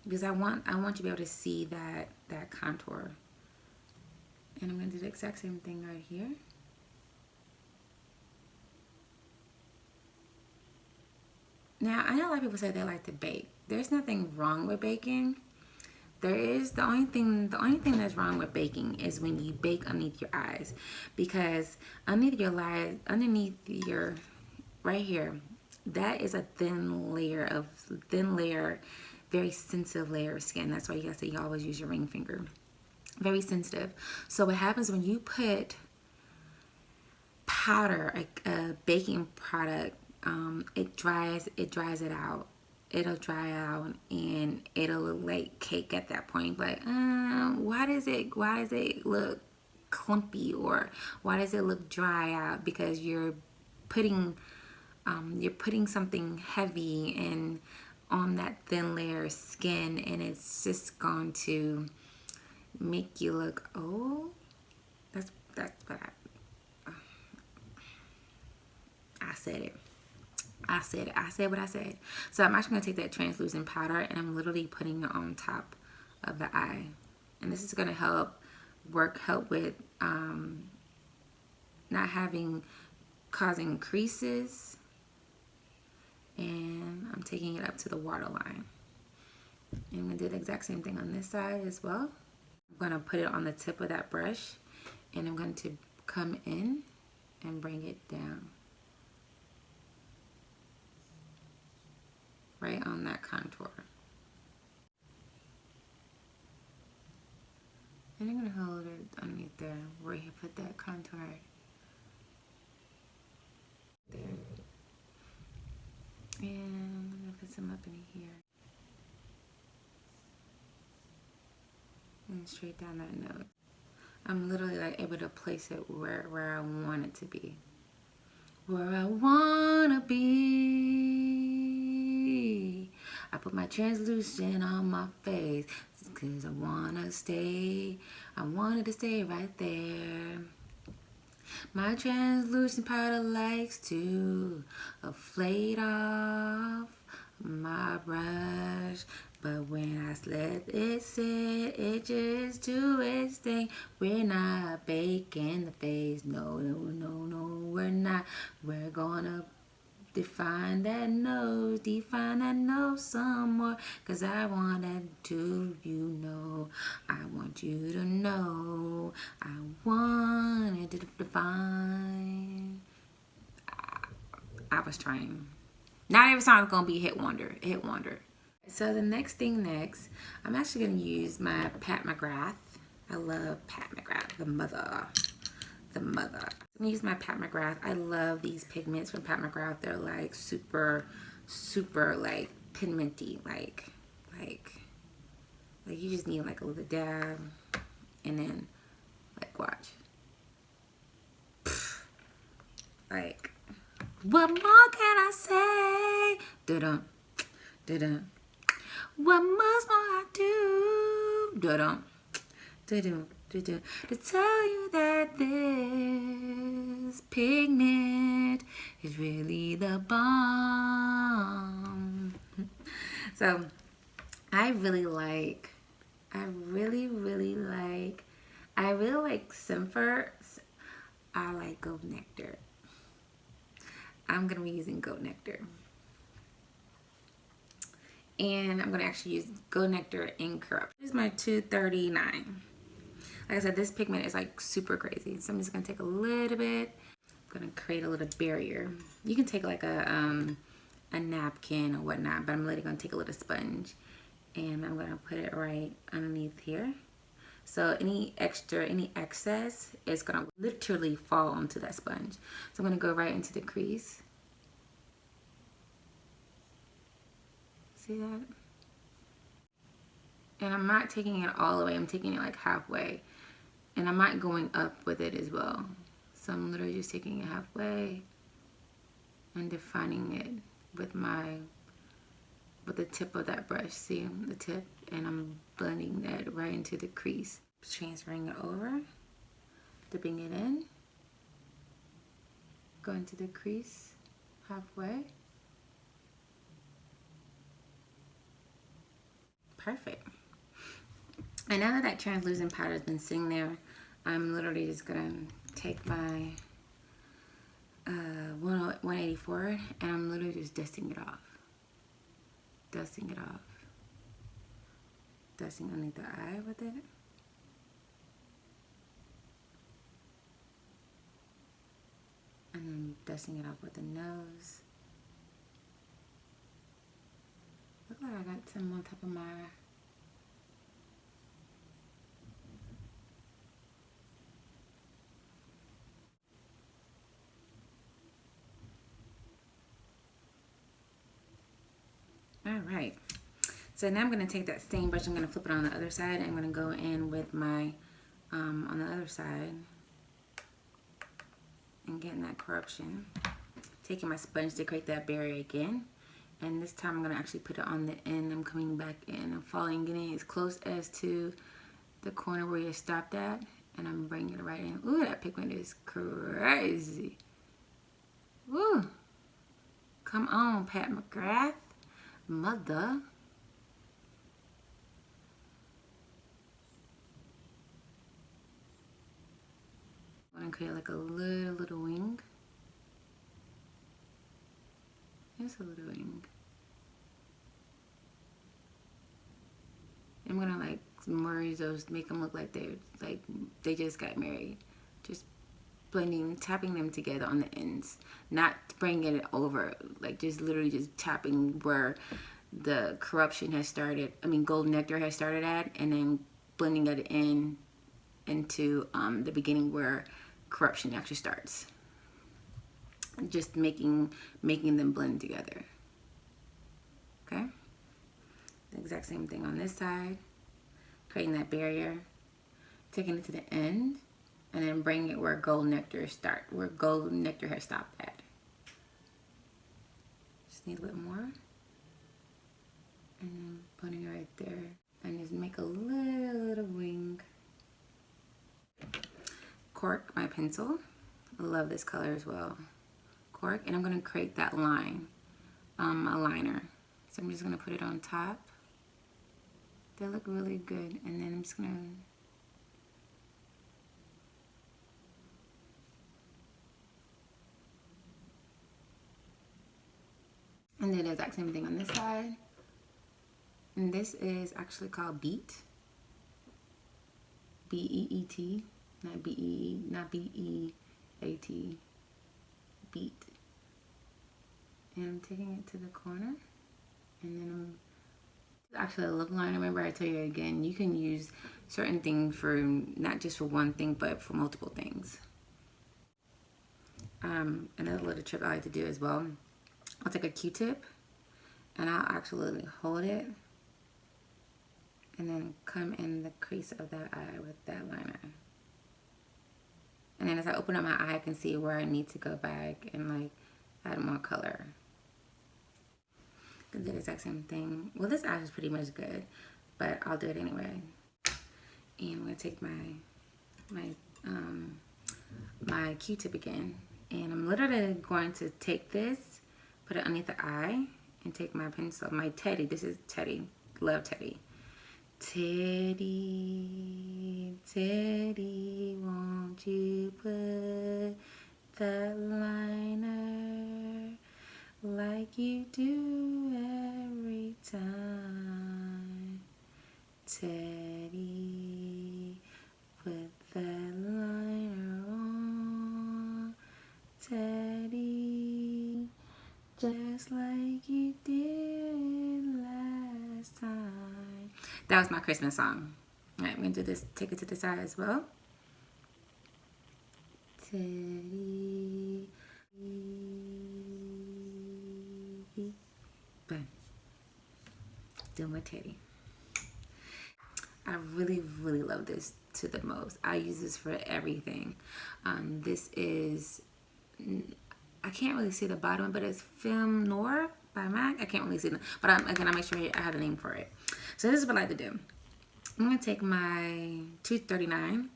because I want you to be able to see that contour. And I'm gonna do the exact same thing right here. Now, I know a lot of people say they like to bake. There's nothing wrong with baking. The only thing that's wrong with baking is when you bake underneath your eyes, because underneath your right here, that is a thin layer, very sensitive layer of skin. That's why you gotta say you always use your ring finger. Very sensitive. So what happens when you put powder, like a baking product, it dries it out. It'll dry out and it'll look like cake at that point. But why does it look clumpy, or why does it look dry out? Because you're putting something heavy and on that thin layer of skin, and it's just going to make you look old. That's what I said it. I said what I said. So I'm actually going to take that translucent powder, and I'm literally putting it on top of the eye. And this is going to help with not causing creases. And I'm taking it up to the waterline. And I'm going to do the exact same thing on this side as well. I'm going to put it on the tip of that brush, and I'm going to come in and bring it down. Right on that contour. And I'm going to hold it underneath there where you put that contour. There. And I'm going to put some up in here. And straight down that nose. I'm literally like able to place it where I want it to be. Where I want to be. I put my translucent on my face because I wanted to stay right there. My translucent powder likes to flake off my brush, but when I let it sit, it just do its thing. We're not baking the face, no, we're not. We're gonna define that nose some more, cause I wanted to, I want you to know, I wanted to define. I was trying. Not every song is gonna be a hit wonder. So the next, I'm actually gonna use my Pat McGrath. I love Pat McGrath, the mother. I'm gonna use my Pat McGrath. I love these pigments from Pat McGrath. They're like super like pigmenty, like you just need like a little dab, and then like watch. Like, what more can I say? Da-dum, da-dum. What much more I do? Da-dum, da-dum. To tell you that this pigment is really the bomb. So I really like Simfer. I like Gold Nectar. I'm gonna be using Gold Nectar. And I'm gonna actually use Gold Nectar in Corrupt. This is my 239. Like I said, this pigment is like super crazy. So I'm just gonna take a little bit. I'm gonna create a little barrier. You can take like a napkin or whatnot, but I'm literally gonna take a little sponge, and I'm gonna put it right underneath here. So any excess is gonna literally fall onto that sponge. So I'm gonna go right into the crease. See that? And I'm not taking it all the way. I'm taking it like halfway. And I'm not going up with it as well. So I'm literally just taking it halfway and defining it with the tip of that brush. See the tip? And I'm blending that right into the crease. Transferring it over, dipping it in, going to the crease halfway. Perfect. And now that that translucent powder has been sitting there, I'm literally just gonna take my 184 and I'm literally just dusting it off. Dusting it off. Dusting underneath the eye with it. And then dusting it off with the nose. Look like I got some on top of my Alright, so now I'm going to take that same brush, I'm going to flip it on the other side. I'm going to go in with my, on the other side, and getting that corruption. Taking my sponge to create that barrier again. And this time I'm going to actually put it on the end. I'm coming back in. I'm following, getting as close as to the corner where you stopped at. And I'm bringing it right in. Ooh, that pigment is crazy. Woo. Come on, Pat McGrath. Mother. I want to create like a little wing. Just a little wing. I'm gonna like merge those, make them look like they just got married. Just blending, tapping them together on the ends, not bringing it over, like just literally just tapping where the corruption has started. I mean, gold nectar has started at, and then blending it into the beginning where corruption actually starts. Just making them blend together. Okay. The exact same thing on this side. Creating that barrier, taking it to the end, and then bringing it where gold nectar has stopped at. Just need a little more. And then putting it right there. And just make a little wing. Cork my pencil. I love this color as well. Cork, and I'm gonna create that line, a liner. So I'm just gonna put it on top. They look really good, and then I'm just gonna and then the exact same thing on this side. And this is actually called Beat. B-E-E-T, not B-E, not B-E-A-T. Beat. And I'm taking it to the corner, and then I'm actually a lip liner. Remember, I tell you again, you can use certain things for not just for one thing, but for multiple things. Another little trick I like to do as well, I'll take a Q-tip and I'll actually hold it and then come in the crease of that eye with that liner. And then as I open up my eye, I can see where I need to go back and like add more color. I do the exact same thing. Well, this eye is pretty much good, but I'll do it anyway. And I'm gonna take my Q-tip again, and I'm literally going to take this, put it underneath the eye, and take my pencil, my Teddy. This is Teddy. Love Teddy. Teddy, Teddy, won't you put that liner like you do every time? Teddy, put that liner on. Teddy, just like you did last time. That was my Christmas song. Alright, I'm going to do this, take it to the side as well. Teddy. Bam. Doing with Teddy. I really, really love this to the most. I use this for everything. This is, I can't really see the bottom, but it's Film Noir by MAC. I can't really see them, but again, I'll make sure I have a name for it. So this is what I like to do. I'm gonna take my 239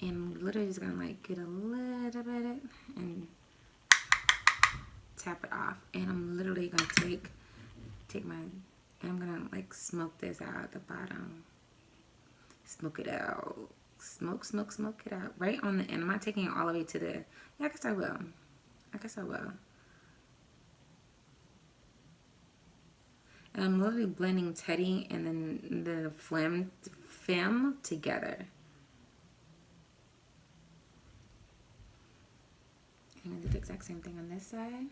and literally just gonna like get a little bit and tap it off. And I'm literally gonna take my, and I'm gonna like smoke this out at the bottom. Smoke it out. Smoke it out. Right on the end. I'm not taking it all the way to the, yeah, I guess I will. And I'm literally blending Teddy and then the film together. I'm gonna do the exact same thing on this side.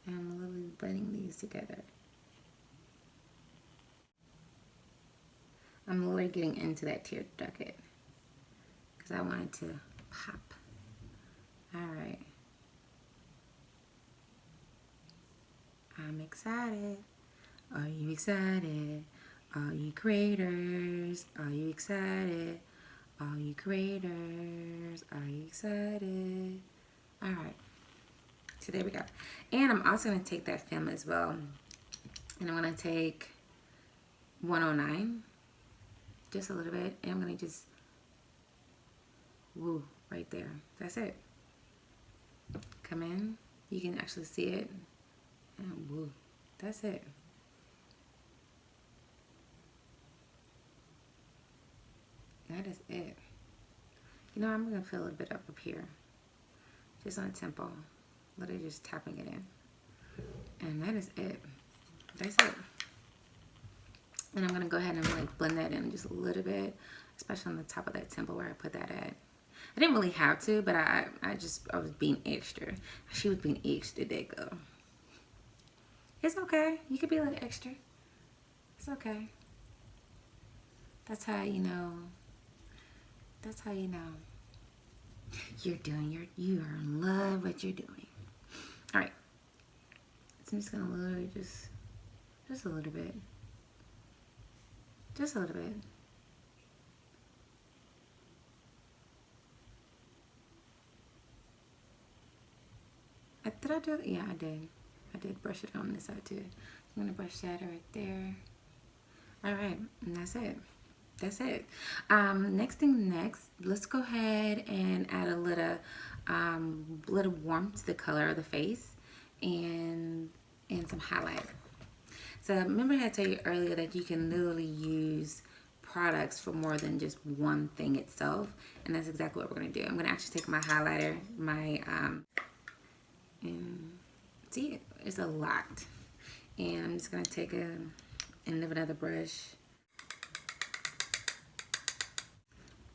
And I'm literally blending these together. I'm literally getting into that tear ducket because I want it to pop. All right. I'm excited. Are you excited? Are you creators? Are you excited? Are you creators? Are you excited? All right. So there we go. And I'm also going to take that film as well. And I'm going to take 109. Just a little bit. And I'm going to just woo right there. That's it. Come in. You can actually see it. And woo. That's it. That is it. You know, I'm going to fill a little bit up here. Just on the temple. Literally just tapping it in. And that is it. That's it. And I'm going to go ahead and like blend that in just a little bit. Especially on the top of that temple where I put that at. I didn't really have to, but I was being extra. She was being extra, there you go. It's okay. You could be a little extra. It's okay. That's how you know. That's how you know. You are in love with what you're doing. All right. So I'm just gonna literally just a little bit. Just a little bit. Did I do it? Yeah, I did. I did brush it on this side too. I'm gonna brush that right there. All right, and that's it. That's it. Next, let's go ahead and add a little warmth to the color of the face and some highlight. So remember I told you earlier that you can literally use products for more than just one thing itself, and that's exactly what we're gonna do. I'm gonna actually take my highlighter, and see, it's a lot. And I'm just gonna take and another brush.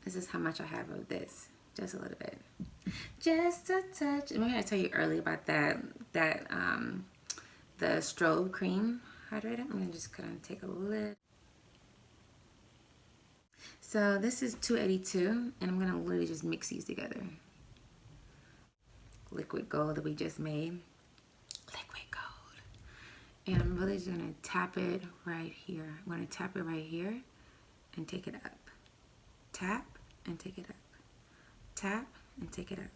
This is how much I have of this. Just a little bit. Just a touch. Remember I told you earlier about the strobe cream hydrator. I'm gonna just kind of take a little. So this is 282, and I'm gonna literally just mix these together. Liquid gold that we just made. Liquid gold. And I'm really just gonna tap it right here. I'm gonna tap it right here and take it up. Tap and take it up. Tap and take it up.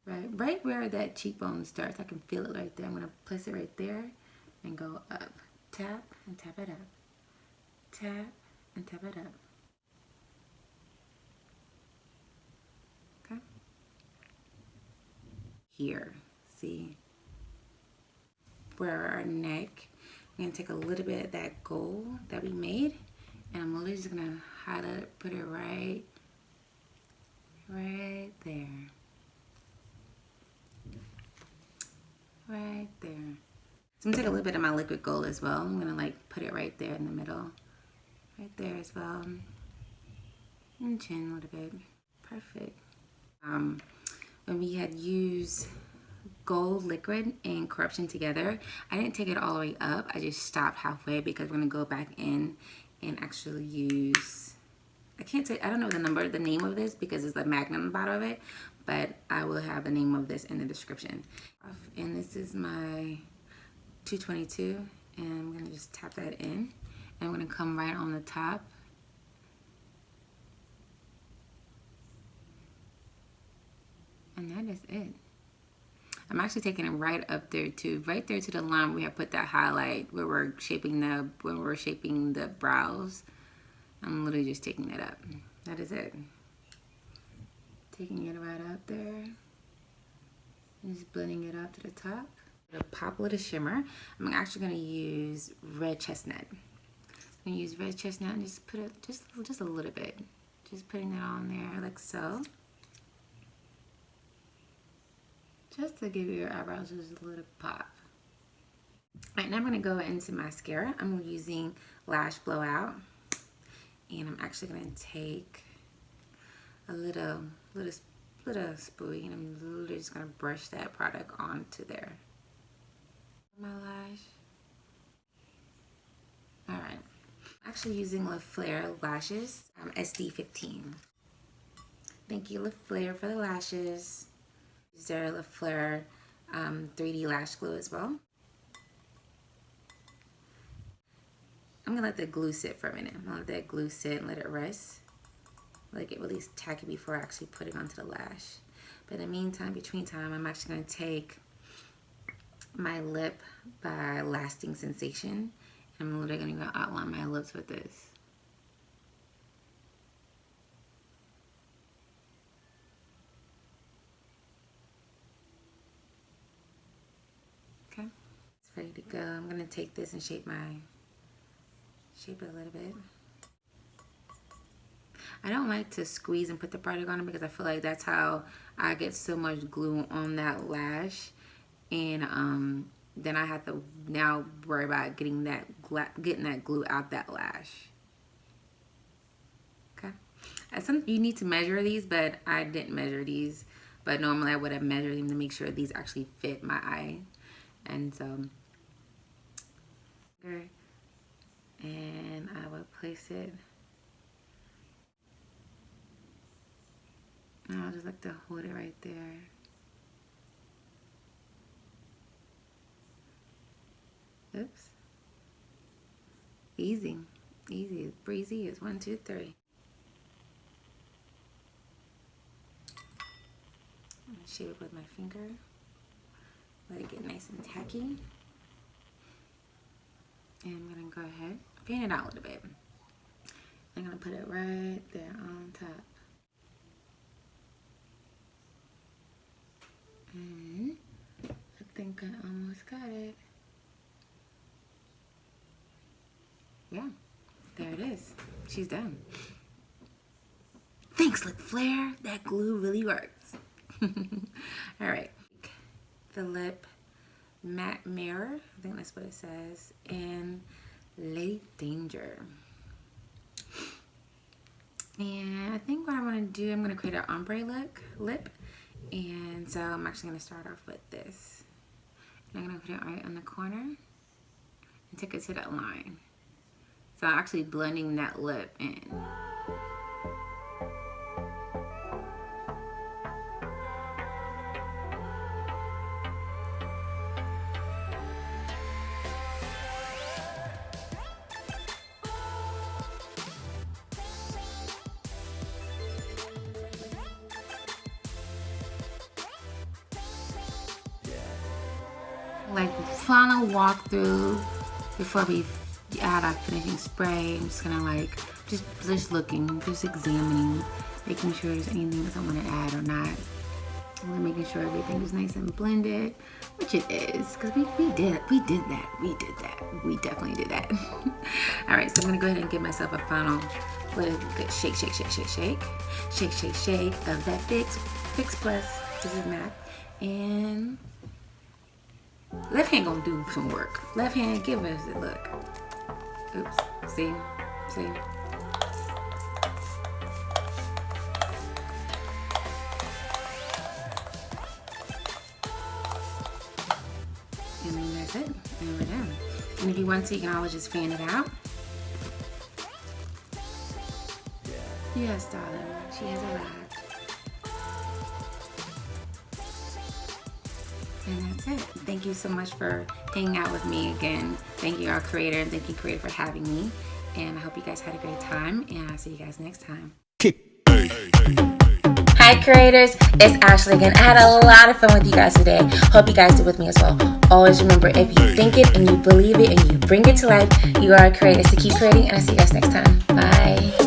Right where that cheekbone starts, I can feel it right there. I'm gonna place it right there and go up. Tap and tap it up. Tap and tap it up. Okay. Here, see where our neck. I'm gonna take a little bit of that gold that we made, and I'm literally just gonna highlight it, put it right there. Right there. So I'm gonna take a little bit of my liquid gold as well. I'm gonna like put it right there in the middle. Right there as well. And chin a little bit. Perfect. When we had used gold liquid and corruption together, I didn't take it all the way up. I just stopped halfway because we're gonna go back in and actually use, I don't know the name of this because it's the magnum bottle of it, but I will have the name of this in the description. And this is my 222, And I'm gonna just tap that in. And I'm gonna come right on the top. And that is it. I'm actually taking it right up there to, right there to the line where we have put that highlight where we're shaping the brows. I'm literally just taking that up. That is it. Taking it right up there. And just blending it up to the top. A pop with a shimmer. I'm actually gonna use red chestnut. I'm gonna use red chestnut and just put it just a little bit. Just putting that on there like so. Just to give your eyebrows just a little pop. Alright, now I'm gonna go into mascara. I'm using Lash Blowout. And I'm actually gonna take a little spoolie and I'm literally just gonna brush that product onto there. My lash. Alright. I'm actually using Laflare lashes, SD15. Thank you, Laflare, for the lashes. Use their Laflare 3D lash glue as well. I'm gonna let the glue sit for a minute. I'm gonna let that glue sit and let it rest. Let it get really tacky before I actually put it onto the lash. But in the meantime, between time, I'm actually gonna take my lip by Lasting Sensation. I'm literally gonna outline my lips with this. Okay, it's ready to go. I'm gonna take this and shape it a little bit. I don't like to squeeze and put the product on it because I feel like that's how I get so much glue on that lash, and then I have to now worry about getting that glue out that lash. Okay, you need to measure these, but I didn't measure these. But normally I would have measured them to make sure these actually fit my eye, and so okay. And I would place it. And I'll just like to hold it right there. Oops. Easy. Easy. Breezy is 1, 2, 3. I'm gonna shape it with my finger. Let it get nice and tacky. And I'm gonna go ahead, fan it out a little bit. I'm gonna put it right there on top. And I think I almost got it. Yeah, there it is. She's done. Thanks, Laflare. That glue really works. All right, the lip matte mirror. I think that's what it says. And Lady Danger. And I think what I want to do, I'm going to create an ombre lip. And so I'm actually going to start off with this. And I'm going to put it right on the corner and take it to that line. So I'm actually blending that lip in. Like final walkthrough before we add our finishing spray. I'm just gonna like just looking, just examining, making sure there's anything that I want to add or not. I'm making sure everything is nice and blended, which it is, because we did that. We definitely did that. All right, so I'm gonna go ahead and give myself a final little good shake of that Fix Plus. This is matte, and left hand gonna do some work. Left hand, give us a look. Oops, see? And then that's it, and we're done. And if you want to, you can always just fan it out. Yes, darling, she has arrived. And that's it. Thank you so much for hanging out with me again. Thank you, our Kreator, and thank you, Kreator, for having me. And I hope you guys had a great time, and I'll see you guys next time. Hi, Kreators. It's Ashley again. I had a lot of fun with you guys today. Hope you guys did with me as well. Always remember, if you think it and you believe it and you bring it to life, you are a Kreator. So keep creating, and I'll see you guys next time. Bye.